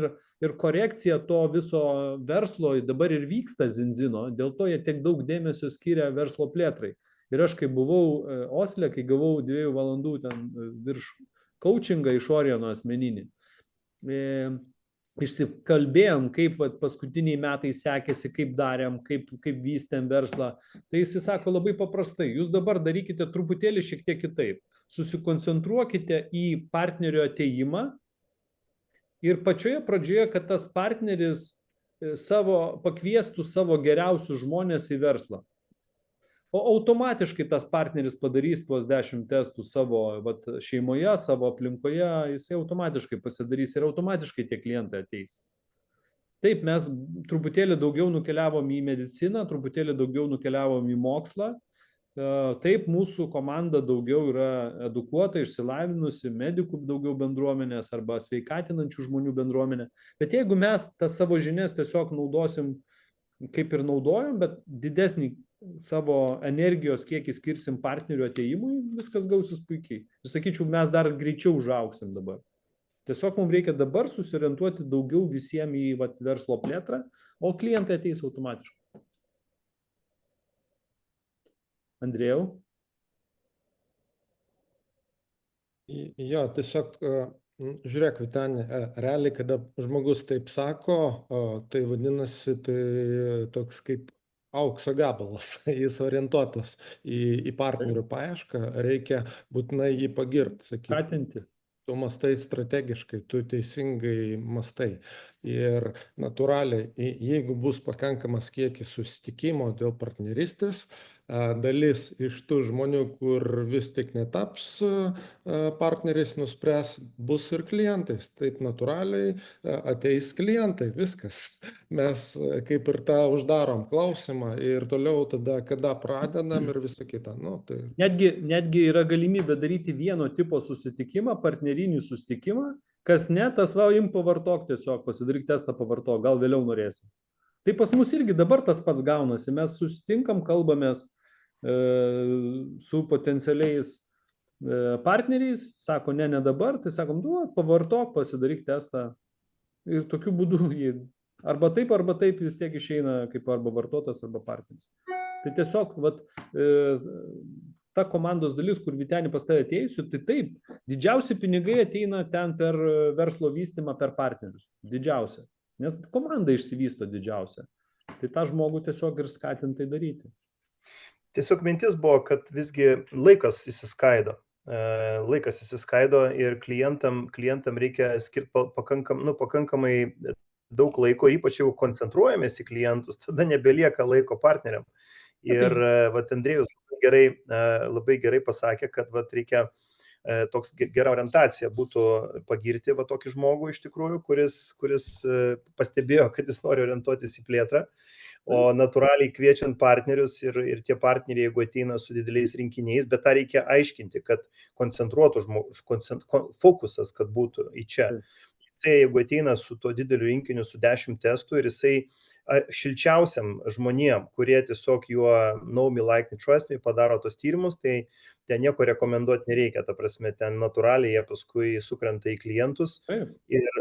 ir korekcija to viso verslo dabar ir vyksta Zinzino, dėl to jie tiek daug dėmesio skiria verslo plėtrai. Ir aš, kai buvau Osle, kai gavau 2 valandų ten virš coachingą iš Orijono asmeninį, išsikalbėjom, kaip paskutiniai metai sekėsi, kaip darėm, kaip vystėm verslą. Tai jis sako labai paprastai, jūs dabar darykite truputėlį šiek tiek kitaip. Susikoncentruokite į partnerio ateimą ir pačioje pradžioje, kad tas partneris pakviestų savo geriausius žmonės į verslą. O automatiškai tas partneris padarys tuos 10 testų savo šeimoje, savo aplinkoje, jisai automatiškai pasidarys ir automatiškai tie klientai ateis. Taip, mes truputėlį daugiau nukeliavom į mediciną, truputėlį daugiau nukeliavom į mokslą. Taip, mūsų komanda daugiau yra edukuota, išsilavinusi, medikų daugiau bendruomenės arba sveikatinančių žmonių bendruomenė. Bet jeigu mes tas savo žinias tiesiog naudosim, kaip ir naudojam, bet didesnį savo energijos kiekį skirsim partnerių ateimui, viskas gausis puikiai. Ir sakyčiau, mes dar greičiau užaugsim dabar. Tiesiog mums reikia dabar susiorientuoti daugiau visiems į verslo plėtrą, o klientai ateis automatiškai. Andrėjau? Jo, tiesiog žiūrėk, Vyteni, realiai, kada žmogus taip sako, tai vadinasi, tai toks kaip aukso gabalas, jis orientuotas į partnerių paiešką, reikia būtinai jį pagirti, skatinti. Tu mastai strategiškai, tu teisingai mastai. Ir natūraliai, jeigu bus pakankamas kiekis susitikimo dėl partnerystės, dalis iš tų žmonių, kur vis tik netaps partneriais, nuspręs, bus ir klientais. Taip natūraliai ateis klientai, viskas. Mes kaip ir tą uždarom klausimą ir toliau tada, kada pradedam ir visą kitą. Tai... Netgi yra galimybė daryti vieno tipo susitikimą, partnerinį susitikimą, kas ne, tas im pavartok tiesiog, pasidaryk testą pavartok, gal vėliau norėsim. Tai pas mus irgi dabar tas pats gaunasi, mes susitinkam, kalbamės su potencialiais partneriais, sako ne dabar, tai sakom, pavartok, pasidaryk testą ir tokiu būdu arba taip vis tiek išeina kaip arba vartotojas, arba partneris. Tai tiesiog ta komandos dalis, kur Vyteni pas tave atėjusiu, tai taip, didžiausi pinigai ateina ten per verslo vystymą, per partnerius, didžiausia, nes komanda išsivysto didžiausia. Tai tą žmogų tiesiog ir skatintai daryti. Tiesiog mintis buvo, kad visgi laikas įsiskaido. Ir klientam reikia skirti pakankamai daug laiko, ypač jeigu koncentruojamės į klientus, tada nebelieka laiko partneriam. Ir Andrėjus labai gerai pasakė, kad reikia toks gera orientacija būtų pagirti tokį žmogų iš tikrųjų, kuris pastebėjo, kad jis nori orientuotis į plėtrą, o natūraliai kviečiant partnerius ir tie partneriai, jeigu ateina su dideliais rinkiniais, bet tą reikia aiškinti, kad koncentruotų žmogus, fokusas, kad būtų į čia. jisai, jeigu ateina su tuo dideliu rinkiniu, su 10 testų ir jisai šilčiausiam žmonėm, kurie tiesiog juo know me, like me, trust me, padaro tos tyrimus, tai ten nieko rekomenduoti nereikia, ta prasme, ten natūraliai jie paskui sukrenta į klientus,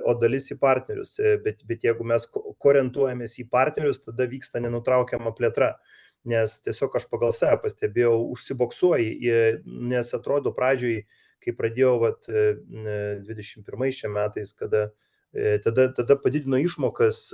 o dalis į partnerius, bet jeigu mes orientuojamės į partnerius, tada vyksta nenutraukiama plėtra, nes tiesiog aš pagal save pastebėjau, užsiboksuoji, nes atrodo pradžioj, kai pradėjau 21 metais, kada tada padidino išmokas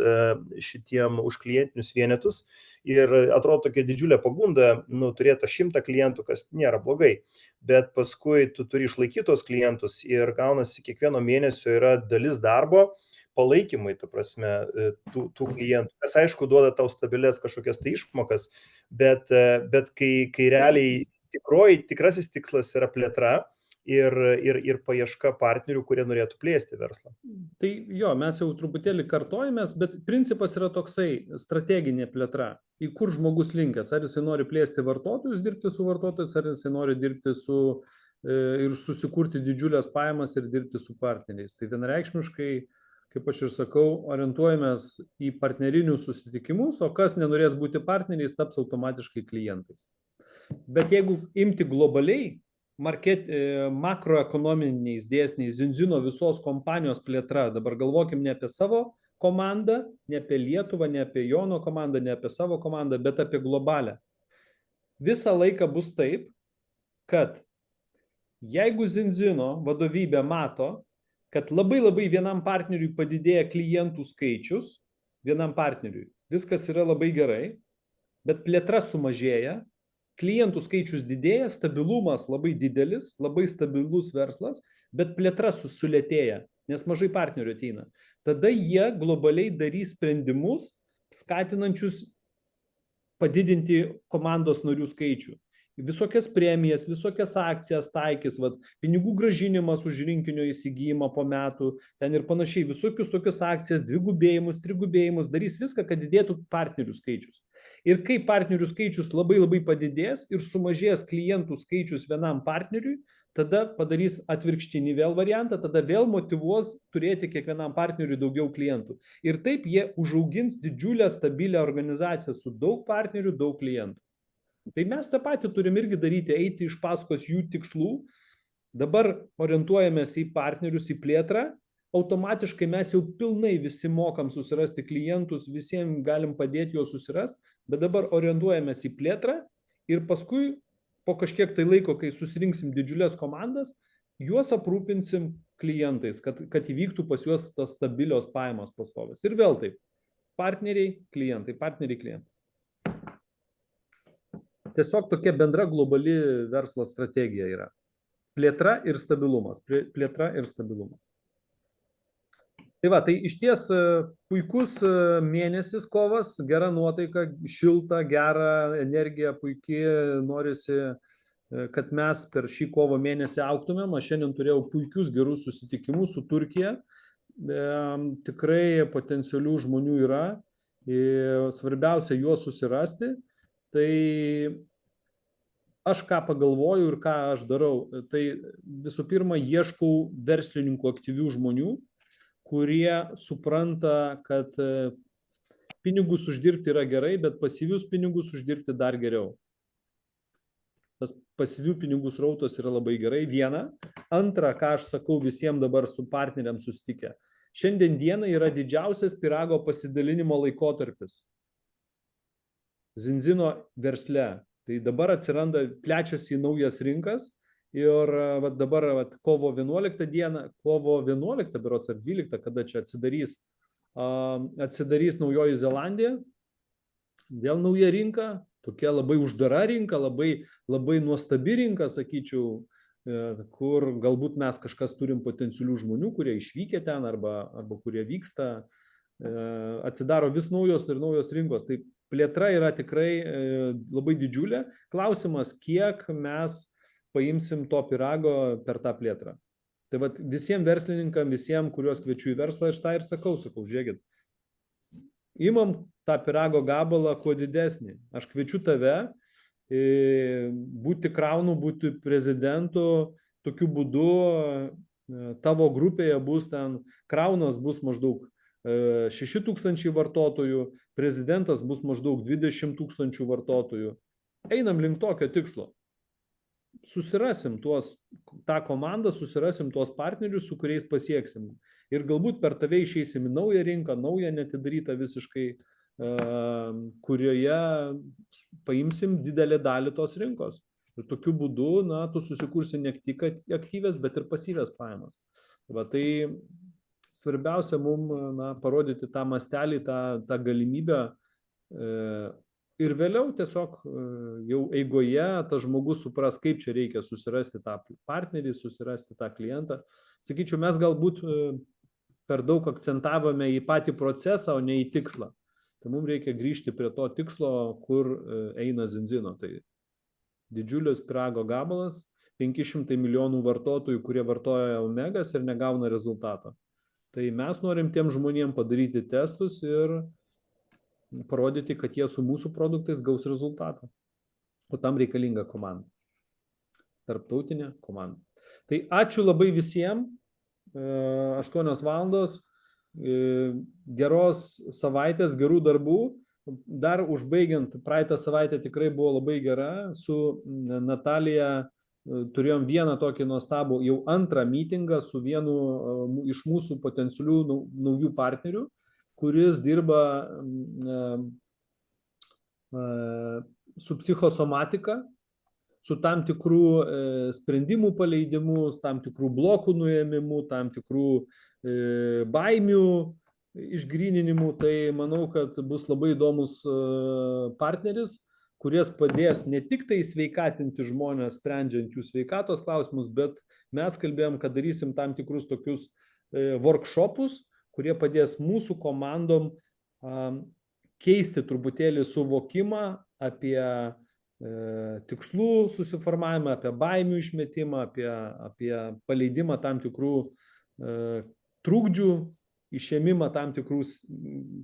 šitiem už klientinius vienetus ir atrodo tokia didžiulė pagunda, turėti 100 klientų, kas nėra blogai, bet paskui tu turi išlaikyti tos klientus ir gaunasi kiekvieno mėnesio yra dalis darbo palaikymai, ta prasme, tų klientų, kas aišku duoda tau stabilės kažkokias tai išmokas, bet kai realiai tikrasis tikslas yra plėtra, ir paieška partnerių, kurie norėtų plėsti verslą. Tai jo, mes jau truputėlį kartojamės, bet principas yra toksai, strateginė plėtra. Į kur žmogus linkęs, ar jisai nori plėsti vartotojus, dirbti su vartotojais, ar jisai nori dirbti ir susikurti didžiulės pajamas ir dirbti su partneriais. Tai vienareikšmiškai, kaip aš ir sakau, orientuojamės į partnerinius susitikimus, o kas nenorės būti partneriais, taps automatiškai klientais. Bet jeigu imti globaliai, makroekonominiais dėsniais, Zinzino visos kompanijos plėtra, dabar galvokim ne apie savo komandą, ne apie Lietuvą, ne apie Jono komandą, ne apie savo komandą, bet apie globalę. Visą laiką bus taip, kad jeigu Zinzino vadovybė mato, kad labai vienam partneriui padidėja klientų skaičius, vienam partneriui, viskas yra labai gerai, bet plėtra sumažėja, klientų skaičius didėja, stabilumas labai didelis, labai stabilus verslas, bet plėtra sulėtėja, nes mažai partnerių ateina. Tada jie globaliai darys sprendimus, skatinančius padidinti komandos narių skaičių. Visokias premijas, visokias akcijas taikys, pinigų grąžinimas už rinkinio įsigijimą po metų, ten ir panašiai, visokius tokius akcijas, dvigubėjimus, trigubėjimus, darys viską, kad didėtų partnerių skaičius. Ir kai partnerių skaičius labai padidės ir sumažės klientų skaičius vienam partneriui, tada padarys atvirkštinį vėl variantą, tada vėl motyvuos turėti kiekvienam partneriui daugiau klientų. Ir taip jie užaugins didžiulę stabilią organizaciją su daug partnerių, daug klientų. Tai mes tą patį turim irgi daryti, eiti iš paskos jų tikslų. Dabar orientuojamės į partnerius, į plėtrą. Automatiškai mes jau pilnai visi mokam susirasti klientus, visiems galim padėti juos susirasti, bet dabar orientuojamės į plėtrą ir paskui po kažkiek tai laiko, kai susirinksim didžiulės komandas, juos aprūpinsim klientais, kad įvyktų pas juos tas stabilios pajamos pastovės. Ir vėl taip, partneriai, klientai. Tiesiog tokia bendra globali verslo strategija yra. Plėtra ir stabilumas. Tai iš ties puikus mėnesis kovas, gera nuotaika, šilta, gera energija, puikiai, norisi, kad mes per šį kovo mėnesį augtumėm. Aš šiandien turėjau puikius gerus susitikimus su Turkija. Tikrai potencialių žmonių yra. Svarbiausia juos susirasti. Tai aš ką pagalvoju ir ką aš darau, tai visų pirma ieškau verslininkų aktyvių žmonių, kurie supranta, kad pinigus uždirbti yra gerai, bet pasyvius pinigus uždirbti dar geriau. Tas pasyvių pinigų srautas yra labai gerai, viena. Antra, ką aš sakau visiems dabar su partneriams susitikę. Šiandien dieną yra didžiausias pyrago pasidalinimo laikotarpis Zinzino versle. Tai dabar plečiasi į naujas rinkas ir dabar kovo 11 dieną, kovo 11 berods ar 12, kada čia atsidarys Naujoji Zelandija, vėl nauja rinka, tokia labai uždara rinka, labai nuostabi rinka, sakyčiau, kur galbūt mes kažkas turim potencialių žmonių, kurie išvykę ten arba kurie vyksta, atsidaro vis naujos ir naujos rinkos. Tai plėtra yra tikrai labai didžiulė. Klausimas, kiek mes paimsim to pyrago per tą plėtrą. Tai visiems verslininkam, visiems, kuriuos kviečiu į verslą, aš tą ir sakau, žiūrėkit, imam tą pyrago gabalą kuo didesnį. Aš kviečiu tave būti kraunu, būti prezidentu, tokiu būdu tavo grupėje bus ten, Kraunas bus maždaug 6,000 vartotojų, Prezidentas bus maždaug 20,000 vartotojų. Einam link tokio tikslo. Susirasim tą komandą, susirasim tuos partnerius, su kuriais pasieksim. Ir galbūt per tave išeisim į naują rinką, naują netidarytą visiškai, kurioje paimsim didelę dalį tos rinkos. Ir tokiu būdu, tu susikursi ne tik aktyvės, bet ir pasyvės pajamas. Tai svarbiausia mums parodyti tą mastelį, tą galimybę ir vėliau tiesiog jau eigoje tas žmogus supras, kaip čia reikia susirasti tą partnerį, susirasti tą klientą. Sakyčiau, mes galbūt per daug akcentavome į patį procesą, o ne į tikslą. Tai mums reikia grįžti prie to tikslo, kur eina Zinzino. Tai didžiulis pyrago gabalas, 500 milijonų vartotojų, kurie vartoja omegas ir negauna rezultato. Tai mes norim tiem žmonėm padaryti testus ir parodyti, kad jie su mūsų produktais gaus rezultatą. O tam reikalinga komanda. Tarptautinė komanda. Tai ačiū labai visiems. 8 valandos. Geros savaitės, gerų darbų. Dar užbaigiant, praeitą savaitę tikrai buvo labai gera. Su Natalija turėjom vieną tokį nuostabų, jau antrą mytingą su vienu iš mūsų potencialių naujų partnerių, kuris dirba su psichosomatika, su tam tikrų sprendimų paleidimu, tam tikrų blokų nuėmimu, tam tikrų baimių išgryninimu. Tai manau, kad bus labai įdomus partneris, kuris padės ne tik tai sveikatinti žmonės, sprendžiant jų sveikatos klausimus, bet mes kalbėjom, kad darysim tam tikrus tokius workshopus, kurie padės mūsų komandom keisti truputėlį suvokimą apie tikslų susiformavimą, apie baimių išmetimą, apie paleidimą tam tikrų trukdžių, išėmimą tam tikrus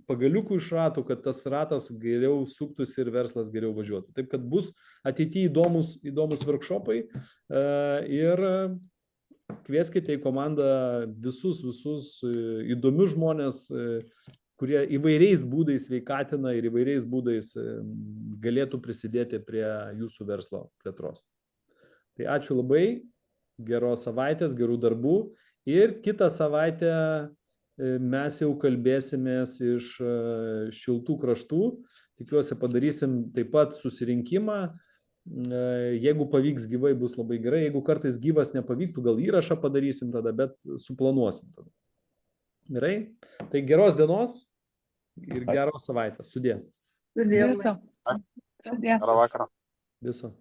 pagaliukų iš ratų, kad tas ratas geriau suktųsi ir verslas geriau važiuotų. Taip, kad bus ateityje įdomus workshopai ir kvieskite į komandą visus įdomius žmonės, kurie įvairiais būdais sveikatina ir įvairiais būdais galėtų prisidėti prie jūsų verslo plėtros. Tai ačiū labai, geros savaitės, gerų darbų ir kitą savaitę mes jau kalbėsimės iš šiltų kraštų. Tikiuosi padarysim taip pat susirinkimą. Jeigu pavyks gyvai, bus labai gerai. Jeigu kartais gyvas nepavyktų, gal įrašą padarysim tada, bet suplanuosim tada. Gerai? Tai geros dienos ir geros savaitės. Sudie. Sudie. Viso. Sudie. Gerą vakarą. Viso.